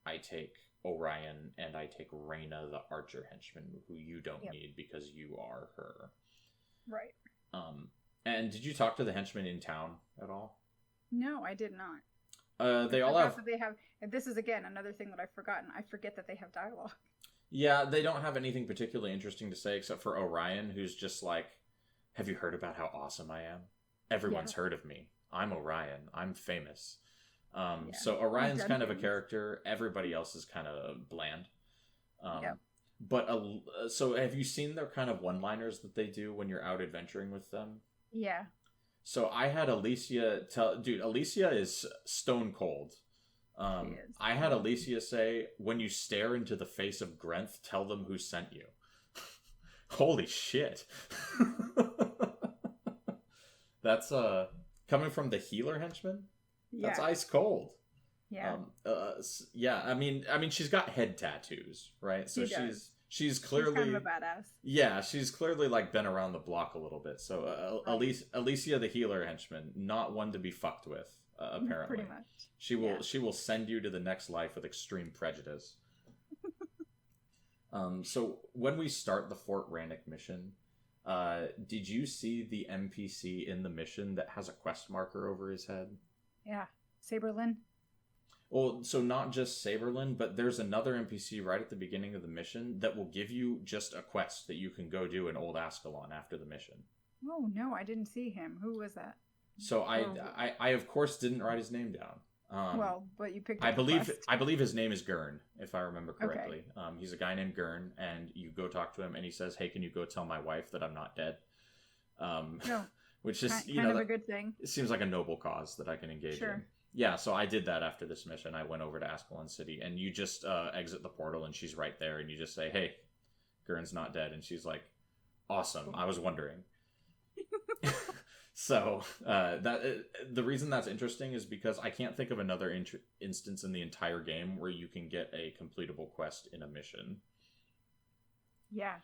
I take Orion, and I take Reyna, the archer henchman, who you don't need because you are her. Right. And did you talk to the henchmen in town at all? No, I did not. They all have... They have... And this is, again, another thing that I've forgotten. I forget that they have dialogue. Yeah, they don't have anything particularly interesting to say, except for Orion, who's just like, have you heard about how awesome I am? Everyone's heard of me. I'm Orion. I'm famous. So Orion's kind of a character. Everybody else is kind of bland. But so have you seen their kind of one-liners that they do when you're out adventuring with them? Yeah. So I had Alicia Alicia is stone cold. I had Alicia say, when you stare into the face of Grenth, tell them who sent you. Holy shit. That's coming from the healer henchman? That's ice cold. Yeah. I mean, she's got head tattoos, right? So she's clearly kind of a badass. Yeah, she's clearly like been around the block a little bit. So Alicia, the healer henchman, not one to be fucked with. Apparently, pretty much. She will send you to the next life with extreme prejudice. So when we start the Fort Rannick mission, did you see the NPC in the mission that has a quest marker over his head? Yeah, Saberlin. Well, so not just Saberlin, but there's another NPC right at the beginning of the mission that will give you just a quest that you can go do in Old Ascalon after the mission. Oh, no, I didn't see him. Who was that? So I of course didn't write his name down. But you picked. I Up the believe quest. I believe his name is Gurn, if I remember correctly. Okay. He's a guy named Gurn, and you go talk to him, and he says, "Hey, can you go tell my wife that I'm not dead?" No, Which is kind of a good thing. It seems like a noble cause that I can engage Sure. in. Yeah, so I did that after this mission. I went over to Ascalon City, and you just exit the portal, and she's right there, and you just say, "Hey, Gurn's not dead," and she's like, "Awesome! I was wondering." So the reason that's interesting is because I can't think of another instance in the entire game where you can get a completable quest in a mission. Yeah.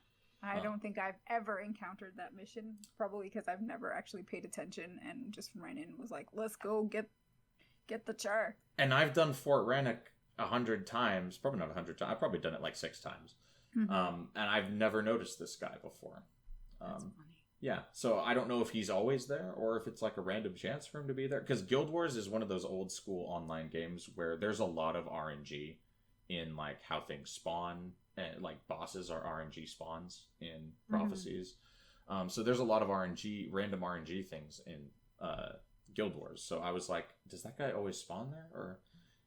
I don't think I've ever encountered that mission, probably because I've never actually paid attention and just ran in and was like, let's go get the charr. And I've done Fort Rannoch 100 times, probably not 100 times, I've probably done it like 6 times. And I've never noticed this guy before. That's funny. Yeah, so I don't know if he's always there or if it's like a random chance for him to be there. Because Guild Wars is one of those old school online games where there's a lot of RNG in like how things spawn. And like bosses are RNG spawns in prophecies. So there's a lot of random RNG things in Guild Wars. So I was like, does that guy always spawn there?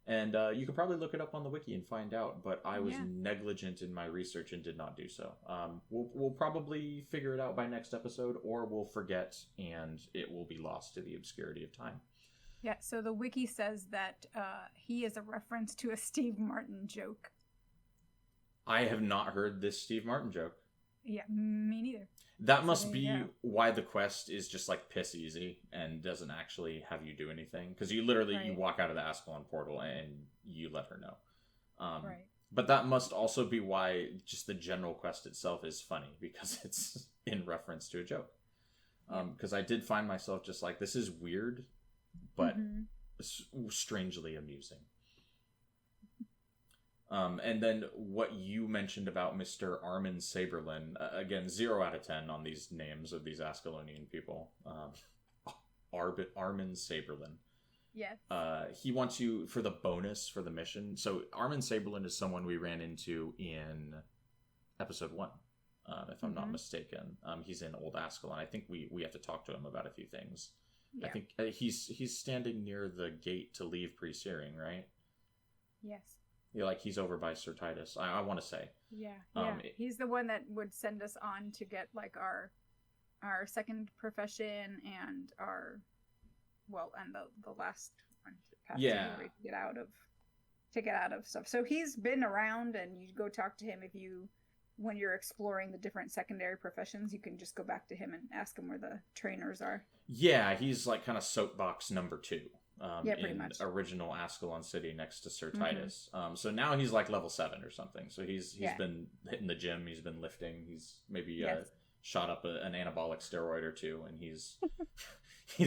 And you could probably look it up on the wiki and find out, but I was negligent in my research and did not do so. We'll probably figure it out by next episode, or we'll forget and it will be lost to the obscurity of time. Yeah, so the wiki says that he is a reference to a Steve Martin joke. I have not heard this Steve Martin joke. Yeah, me neither. That must be why the quest is just like piss easy and doesn't actually have you do anything. Because you literally you walk out of the Ascalon portal and you let her know. Right. But that must also be why just the general quest itself is funny, because it's in reference to a joke. Because I did find myself just like, this is weird, but strangely amusing. And then what you mentioned about Mr. Armin Saberlin, again, 0 out of 10 on these names of these Ascalonian people. Armin Saberlin. Yes. He wants you for the bonus for the mission. So Armin Saberlin is someone we ran into in episode 1, if I'm not mistaken. He's in Old Ascalon. I think we have to talk to him about a few things. Yeah. I think he's standing near the gate to leave Pre-Searing, right? Yes. Yeah, like he's over by Sir Titus, I want to say. Yeah, he's the one that would send us on to get like our second profession and and the last one to get out of stuff. So he's been around, and you go talk to him when you're exploring the different secondary professions. You can just go back to him and ask him where the trainers are. Yeah, he's like kind of soapbox number 2. Pretty in much. Original Ascalon City next to Sir Titus. So now he's like level 7 or something. So he's been hitting the gym. He's been lifting. He's maybe shot up an anabolic steroid or 2, and he's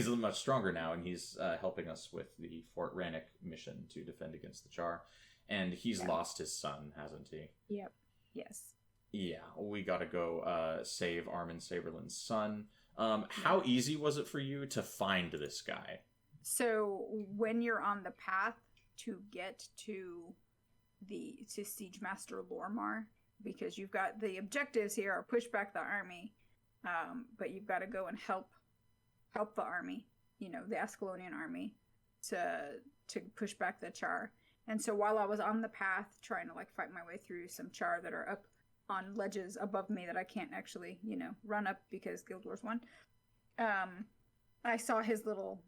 much stronger now. And he's helping us with the Fort Rannoch mission to defend against the charr. And he's lost his son, hasn't he? Yep. Yes. Yeah, we got to go save Armin Saberlin's son. How easy was it for you to find this guy? So when you're on the path to get to Siege Master Lormar, because you've got the objectives here are push back the army, but you've got to go and help the army, the Ascalonian army, to push back the charr. And so while I was on the path trying to like fight my way through some charr that are up on ledges above me that I can't actually run up because Guild Wars 1, I saw his little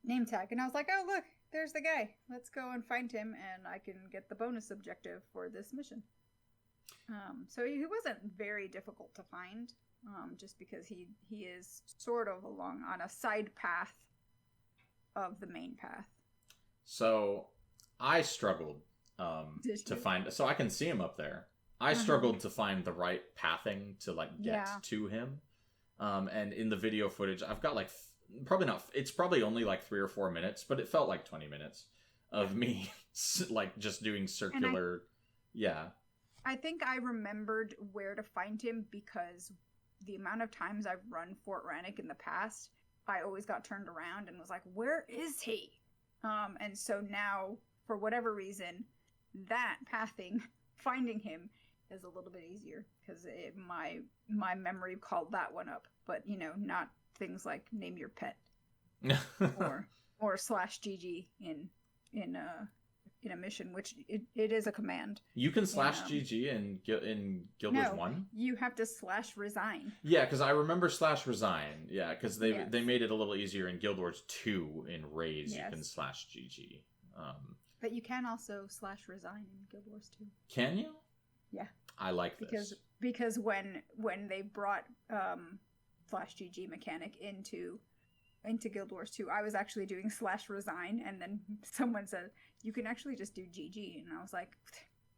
name tag, and I was like, oh look, there's the guy, let's go and find him, and I can get the bonus objective for this mission. So he wasn't very difficult to find, just because he is sort of along on a side path of the main path. So I struggled to find, so I can see him up there. I struggled to find the right pathing to like get to him. And in the video footage, I've got like, it's probably only like 3 or 4 minutes, but it felt like 20 minutes of me like just doing circular. I think I remembered where to find him because the amount of times I've run Fort Rannoch in the past, I always got turned around and was like, where is he? And so now, for whatever reason, that pathing, finding him, is a little bit easier because my memory called that one up, but not things like name your pet or /GG in a mission, which it is a command. You can /GG in Guild Wars 1? You have to /resign. Yeah, because I remember /resign. Yeah, because they made it a little easier in Guild Wars 2 in Raids. You can /GG. But you can also /resign in Guild Wars 2. Can you? Yeah. I like this. Because when they brought /GG mechanic into Guild Wars 2, I was actually doing /resign, and then someone said, you can actually just do GG, and I was like,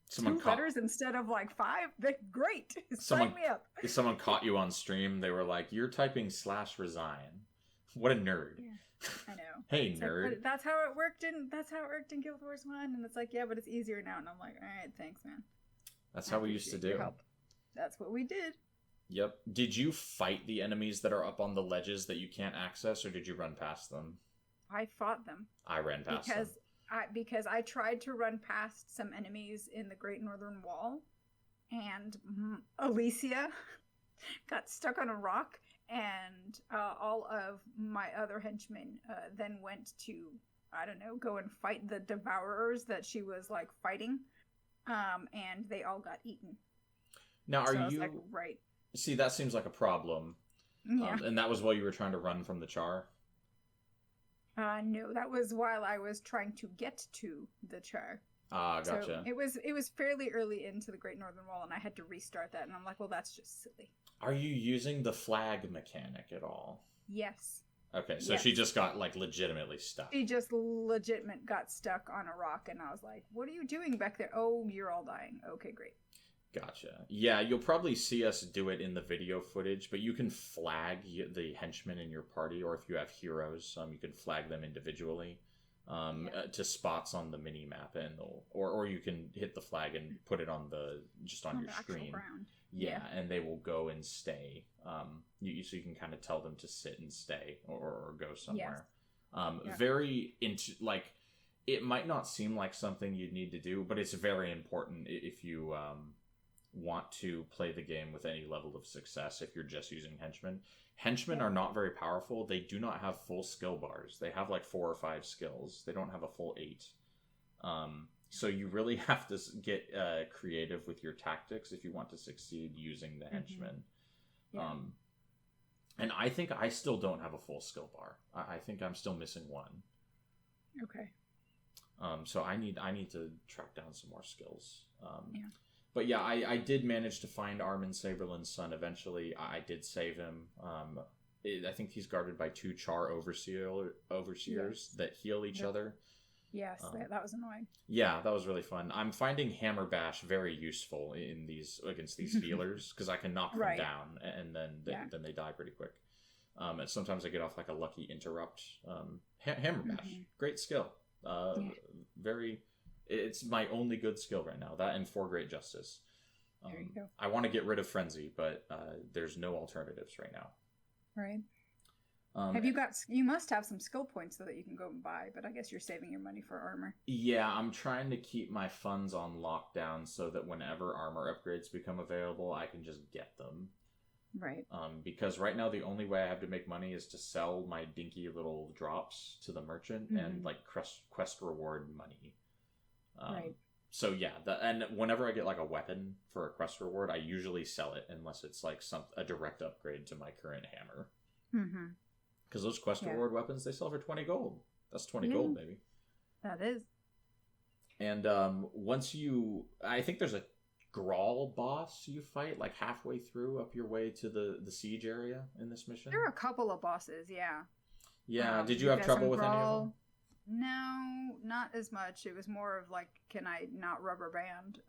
two letters instead of like 5? Great! Sign me up! If someone caught you on stream, they were like, you're typing /resign. What a nerd. Yeah, I know. Hey, nerd. Like, that's how it worked in Guild Wars 1, and it's like, yeah, but it's easier now, and I'm like, alright, thanks, man. That's how we used to do. That's what we did. Yep. Did you fight the enemies that are up on the ledges that you can't access, or did you run past them? I fought them. I ran past them. Because I tried to run past some enemies in the Great Northern Wall, and Alicia got stuck on a rock, and all of my other henchmen then went to, I don't know, go and fight the Devourers that she was like fighting, and they all got eaten. Now, are you like, right? See, that seems like a problem. Yeah. And that was while you were trying to run from the charr? No, that was while I was trying to get to the charr. Ah, gotcha. So it was fairly early into the Great Northern Wall, and I had to restart that, and I'm like, well, that's just silly. Are you using the flag mechanic at all? Yes. Okay, so she just got, like, legitimately stuck. She just legitimate got stuck on a rock, and I was like, what are you doing back there? Oh, you're all dying. Okay, great. Gotcha. Yeah, you'll probably see us do it in the video footage, but you can flag the henchmen in your party, or if you have heroes, you can flag them individually to spots on the mini map, and or you can hit the flag and put it on your screen. Yeah, and they will go and stay. So you can kind of tell them to sit and stay or go somewhere. Yes. Very like. It might not seem like something you'd need to do, but it's very important if you want to play the game with any level of success. If you're just using henchmen are not very powerful. They do not have full skill bars. They have like 4 or 5 skills. They don't have a full 8. So you really have to get creative with your tactics if you want to succeed using the henchmen. Yeah. And I think I still don't have a full skill bar. I think I'm still missing 1. Okay. So I need to track down some more skills. But yeah, I did manage to find Armin Saberlin's son eventually. I did save him. I think he's guarded by 2 charr overseers that heal each other. Yes, that was annoying. Yeah, that was really fun. I'm finding Hammer Bash very useful against these healers because I can knock them down and then they die pretty quick. And sometimes I get off like a lucky interrupt. Hammer Bash, great skill. It's my only good skill right now, that and 4 Great Justice. There you go. I want to get rid of Frenzy, but there's no alternatives right now. Right. You must have some skill points so that you can go and buy, but I guess you're saving your money for armor. Yeah, I'm trying to keep my funds on lockdown so that whenever armor upgrades become available, I can just get them. Right. Because right now the only way I have to make money is to sell my dinky little drops to the merchant and like quest reward money. Right. So yeah, and whenever I get like a weapon for a quest reward, I usually sell it unless it's like a direct upgrade to my current hammer. Mm-hmm. Because those quest reward weapons, they sell for 20 gold. That's 20 gold, baby. That is. And I think there's a Grawl boss you fight like halfway through up your way to the siege area in this mission. There are a couple of bosses, yeah. Yeah, did you have trouble with any of them? No, not as much. It was more of like, can I not rubber band?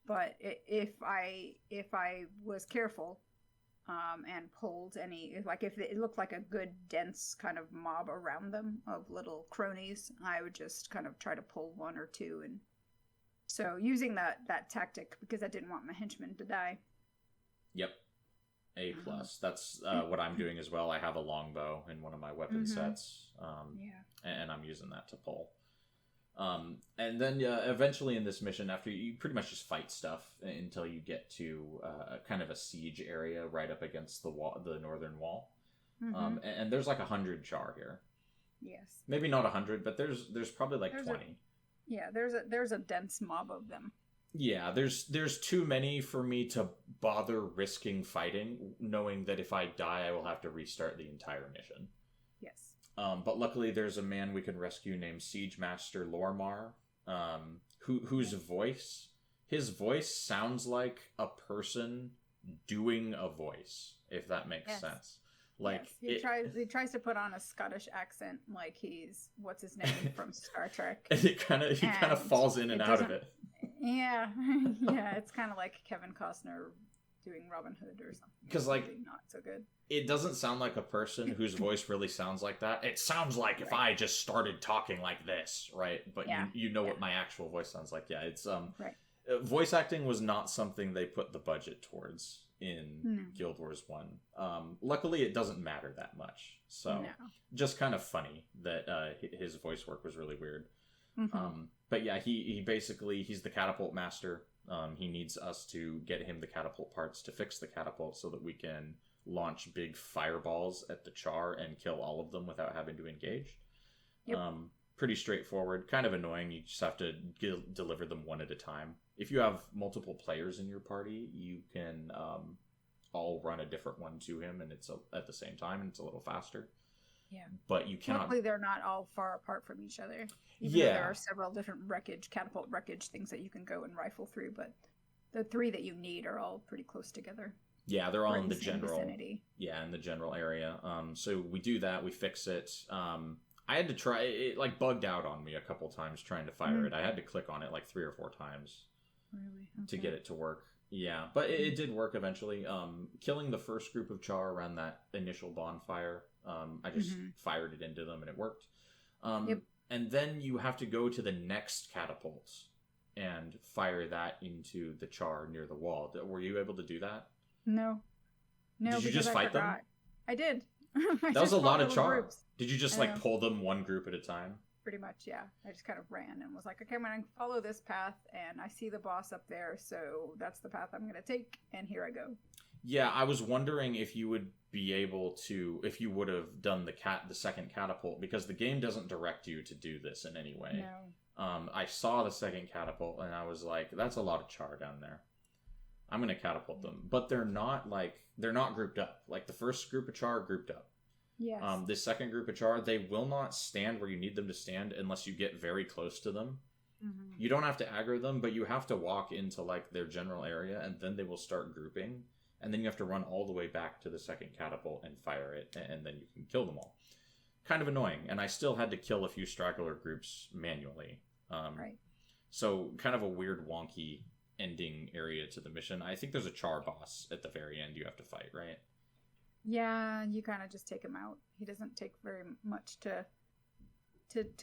But if I was careful, and pulled any, like if it looked like a good dense kind of mob around them of little cronies, I would just kind of try to pull 1 or 2, and so using that tactic because I didn't want my henchmen to die. Yep. A+. That's what I'm doing as well. I have a longbow in one of my weapon sets. And I'm using that to pull. And then eventually in this mission, after you pretty much just fight stuff until you get to kind of a siege area right up against the northern wall. And there's like 100 charr here. Yes. Maybe not 100, but there's probably like 20. There's a dense mob of them. Yeah, there's too many for me to bother risking fighting, knowing that if I die, I will have to restart the entire mission. Yes. But luckily, there's a man we can rescue named Siege Master Lormar, whose voice, his voice sounds like a person doing a voice, if that makes sense. Like yes. He tries to put on a Scottish accent, like he's what's his name from Star Trek. And he kind of falls in and out of it. Yeah, yeah, it's kind of like Kevin Costner doing Robin Hood or something. Because like not so good. It doesn't sound like a person whose voice really sounds like that. It sounds like if I just started talking like this, right? But you know what my actual voice sounds like. Yeah, it's voice acting was not something they put the budget towards in Guild Wars 1. Luckily, it doesn't matter that much. So just kind of funny that his voice work was really weird. Mm-hmm. But yeah, he basically, he's the catapult master. He needs us to get him the catapult parts to fix the catapult so that we can launch big fireballs at the charr and kill all of them without having to engage. Yep. Pretty straightforward, kind of annoying. You just have to deliver them one at a time. If you have multiple players in your party, you can all run a different one to him, and it's at the same time, and it's a little faster. Yeah, but you cannot. Luckily, they're not all far apart from each other. Even though there are several different catapult wreckage things that you can go and rifle through, but the 3 that you need are all pretty close together. Yeah, they're all in the general vicinity. Yeah, in the general area. So we do that. We fix it. I had to try it. Like bugged out on me a couple times trying to fire it. I had to click on it like 3 or 4 times. Really? Okay. To get it to work. Yeah, but it did work eventually. Killing the first group of charr around that initial bonfire. I just fired it into them and it worked. And then you have to go to the next catapult and fire that into the charr near the wall. Were you able to do that? No. Did you just fight them? I did. That was a lot of charr. Did you just like pull them one group at a time? Pretty much, yeah. I just kind of ran and was like, okay, I'm going to follow this path, and I see the boss up there, so that's the path I'm going to take, and here I go. Yeah, I was wondering if you would be able to, if you would have done the second catapult, because the game doesn't direct you to do this in any way. No. I saw the second catapult, and I was like, that's a lot of charr down there. I'm going to catapult them. But they're not grouped up. Like, the first group of charr are grouped up. Yes. The second group of charr, they will not stand where you need them to stand unless you get very close to them. Mm-hmm. You don't have to aggro them, but you have to walk into, like, their general area, and then they will start grouping. And then you have to run all the way back to the second catapult and fire it, and then you can kill them all. Kind of annoying. And I still had to kill a few straggler groups manually. Right. So kind of a weird, wonky ending area to the mission. I think there's a charr boss at the very end you have to fight, right? Yeah, you kind of just take him out. He doesn't take very much to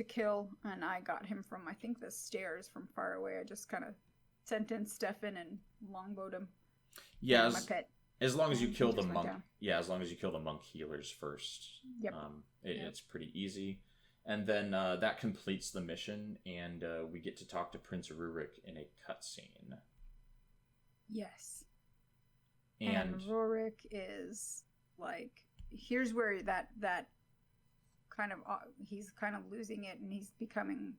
kill, and I got him from, I think, the stairs from far away. I just kind of sent in Stefan and longbowed him. Yeah, as long as you kill the monk. Yeah, as long as you kill the monk healers first. Yep. It's pretty easy. And then that completes the mission, and we get to talk to Prince Rurik in a cutscene. Yes. And Rurik is like, here's where that kind of, he's kind of losing it, and he's becoming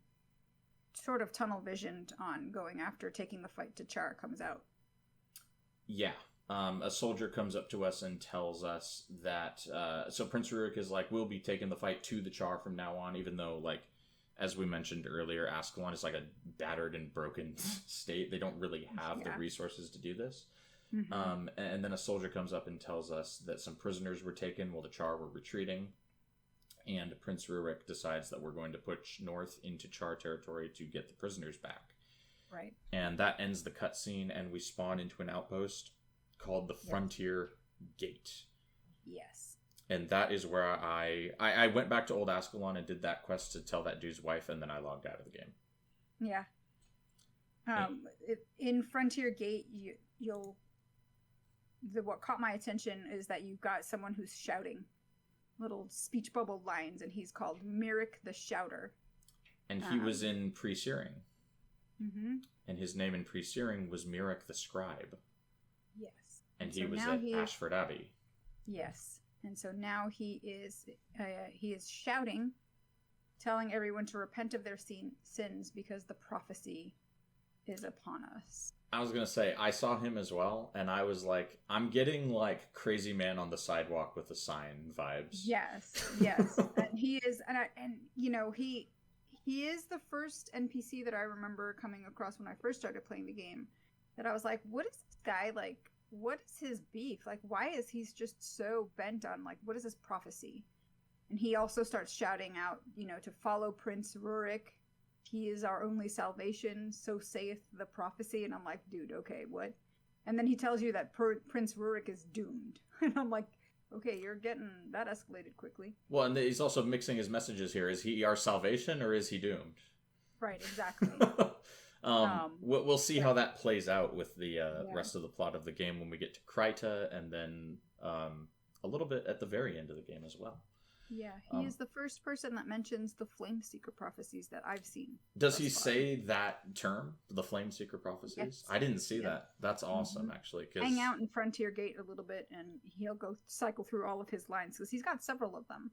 sort of tunnel visioned on going after taking the fight to charr comes out. Yeah. A soldier comes up to us and tells us that, so Prince Rurik is like, we'll be taking the fight to the charr from now on, even though, like, as we mentioned earlier, Ascalon is like a battered and broken state. They don't really have the resources to do this. Mm-hmm. And then a soldier comes up and tells us that some prisoners were taken while the charr were retreating. And Prince Rurik decides that we're going to push north into charr territory to get the prisoners back. Right. And that ends the cutscene, and we spawn into an outpost called the Frontier Gate. Yes. And that is where I went back to Old Ascalon and did that quest to tell that dude's wife, and then I logged out of the game. Yeah. In Frontier Gate, what caught my attention is that you've got someone who's shouting little speech bubble lines, and he's called Mirik the Shouter. And he was in Pre-Searing. Mm-hmm. And his name in Pre-Searing was Mirik the Scribe. Yes. And he was at Ashford Abbey. Yes. And so now he is shouting telling everyone to repent of their sins because the prophecy is upon us. I was gonna say, I saw him as well, and I was like, I'm getting like crazy man on the sidewalk with a sign vibes. Yes. And he is, and you know, he is the first NPC that I remember coming across when I first started playing the game, that I was like, what is this guy like? What is his beef? Like, why is he just so bent on, like, what is this prophecy? And he also starts shouting out, you know, to follow Prince Rurik. He is our only salvation, so saith the prophecy. And I'm like, dude, okay, what? And then he tells you that Prince Rurik is doomed. And I'm like, okay, you're getting that escalated quickly. Well, and he's also mixing his messages here. Is he our salvation or is he doomed? Right, exactly. We'll see how that plays out with the rest of the plot of the game when we get to Kryta, and then a little bit at the very end of the game as well. Yeah, he is the first person that mentions the Flame Seeker prophecies that I've seen. Does he say that term, the Flame Seeker prophecies? Yes. I didn't see that. That's awesome, actually. Hang out in Frontier Gate a little bit, and he'll go cycle through all of his lines, because he's got several of them.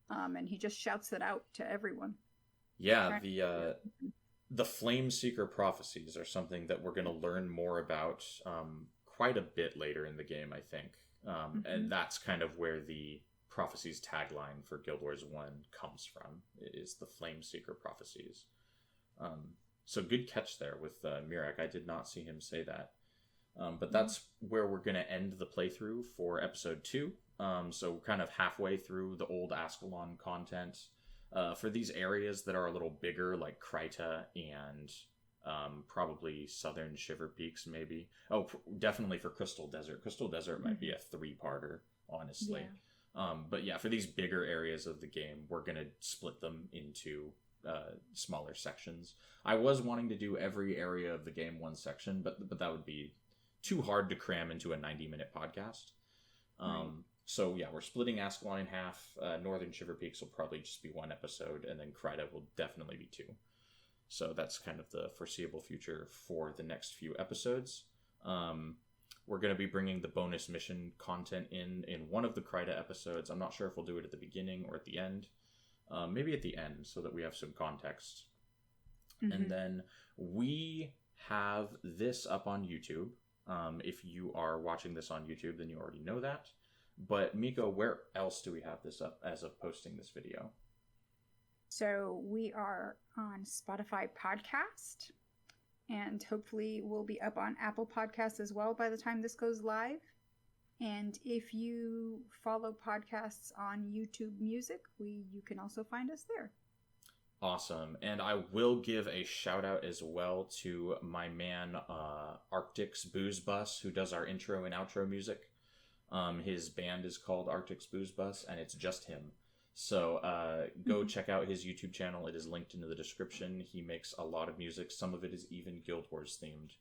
And he just shouts it out to everyone. Yeah, the Flame Seeker prophecies are something that we're going to learn more about quite a bit later in the game, I think. And that's kind of where the prophecies tagline for Guild Wars 1 comes from, is the Flame Seeker prophecies. So good catch there with Mirak. I did not see him say that. But that's where we're going to end the playthrough for episode 2. So we're kind of halfway through the old Ascalon content. For these areas that are a little bigger, like Kryta and probably Southern Shiver Peaks, maybe. Oh, definitely for Crystal Desert. Crystal Desert might be a 3-parter, honestly. Yeah. But yeah, for these bigger areas of the game, we're going to split them into smaller sections. I was wanting to do every area of the game one section, but that would be too hard to cram into a 90-minute podcast. Right. So yeah, we're splitting Ascalon in half. Northern Shiver Peaks will probably just be 1 episode, and then Kryta will definitely be 2. So that's kind of the foreseeable future for the next few episodes. We're going to be bringing the bonus mission content in one of the Kryta episodes. I'm not sure if we'll do it at the beginning or at the end. Maybe at the end, so that we have some context. And then we have this up on YouTube. If you are watching this on YouTube, then you already know that. But Miko, where else do we have this up as of posting this video? So we are on Spotify Podcast, and hopefully we'll be up on Apple Podcasts as well by the time this goes live. And if you follow podcasts on YouTube Music, you can also find us there. Awesome. And I will give a shout out as well to my man Arctic's Booze Bus, who does our intro and outro music. His band is called Arctic's Booze Bus, and it's just him. So go check out his YouTube channel. It is linked into the description. He makes a lot of music. Some of it is even Guild Wars themed.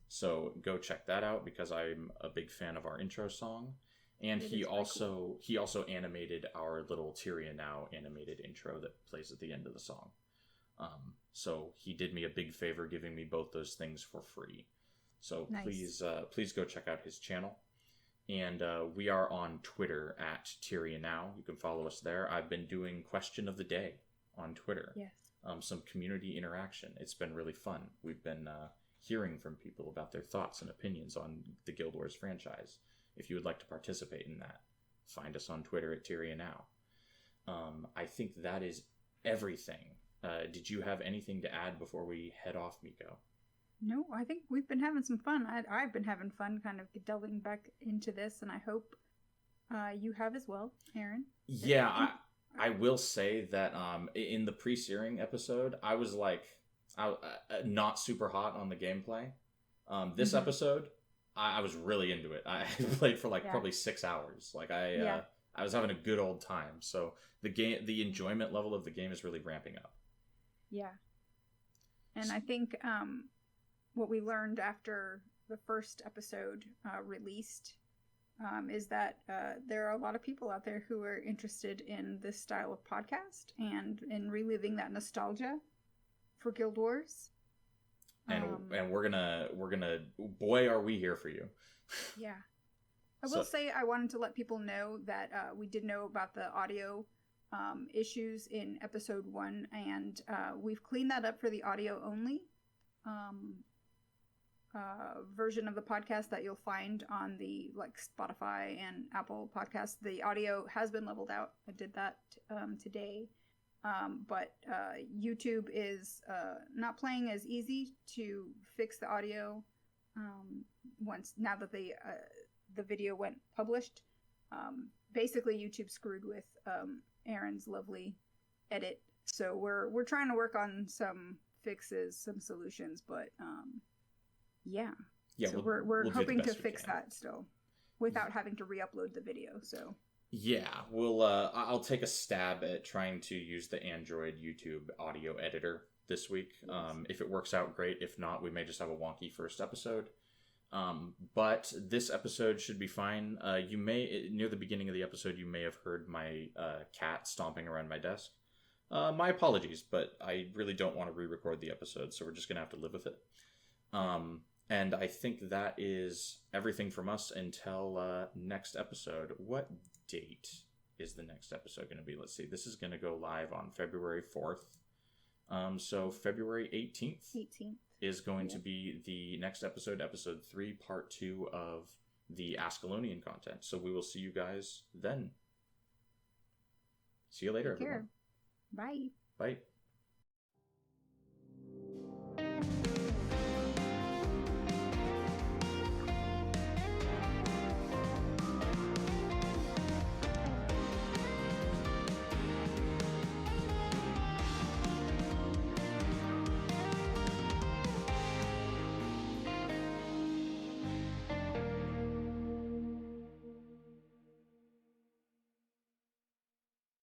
So go check that out, because I'm a big fan of our intro song. And he also animated our little Tyria Now animated intro that plays at the end of the song. So he did me a big favor giving me both those things for free. So nice. Please go check out his channel. And we are on Twitter at Tyria Now. You can follow us there. I've been doing Question of the Day on Twitter. Yes. Some community interaction. It's been really fun. We've been hearing from people about their thoughts and opinions on the Guild Wars franchise. If you would like to participate in that, find us on Twitter at Tyria Now. I think that is everything. Did you have anything to add before we head off, Miko? No, I think we've been having some fun. I've been having fun kind of delving back into this, and I hope you have as well, Aaron. Yeah, I will say that in the pre-searing episode, I was like not super hot on the gameplay. This episode, I was really into it. I played for probably 6 hours. I was having a good old time. So the enjoyment level of the game is really ramping up. Yeah, and I think what we learned after the first episode released is that there are a lot of people out there who are interested in this style of podcast and in reliving that nostalgia for Guild Wars. And we're gonna boy, are we here for you. Yeah. I will say I wanted to let people know that we did know about the audio issues in episode 1, and we've cleaned that up for the audio only version of the podcast that you'll find on the like Spotify and Apple podcasts. The audio has been leveled out. I did that today. But YouTube is not playing as easy to fix the audio now that the video went published. Basically, YouTube screwed with Aaron's lovely edit, so we're trying to work on some fixes, some solutions, but yeah. So we're hoping to fix that still without having to re-upload the video. So. Yeah, I'll take a stab at trying to use the Android YouTube audio editor this week. Yes. If it works out, great. If not, we may just have a wonky first episode. But this episode should be fine. You may, near the beginning of the episode, you may have heard my cat stomping around my desk. My apologies, but I really don't want to re-record the episode, so we're just going to have to live with it. And I think that is everything from us until next episode. What date is the next episode going to be? Let's see. This is going to go live on February 4th. So February 18th is going to be the next episode, episode 3, part 2 of the Ascalonian content. So we will see you guys then. See you later, everyone. Bye. Bye.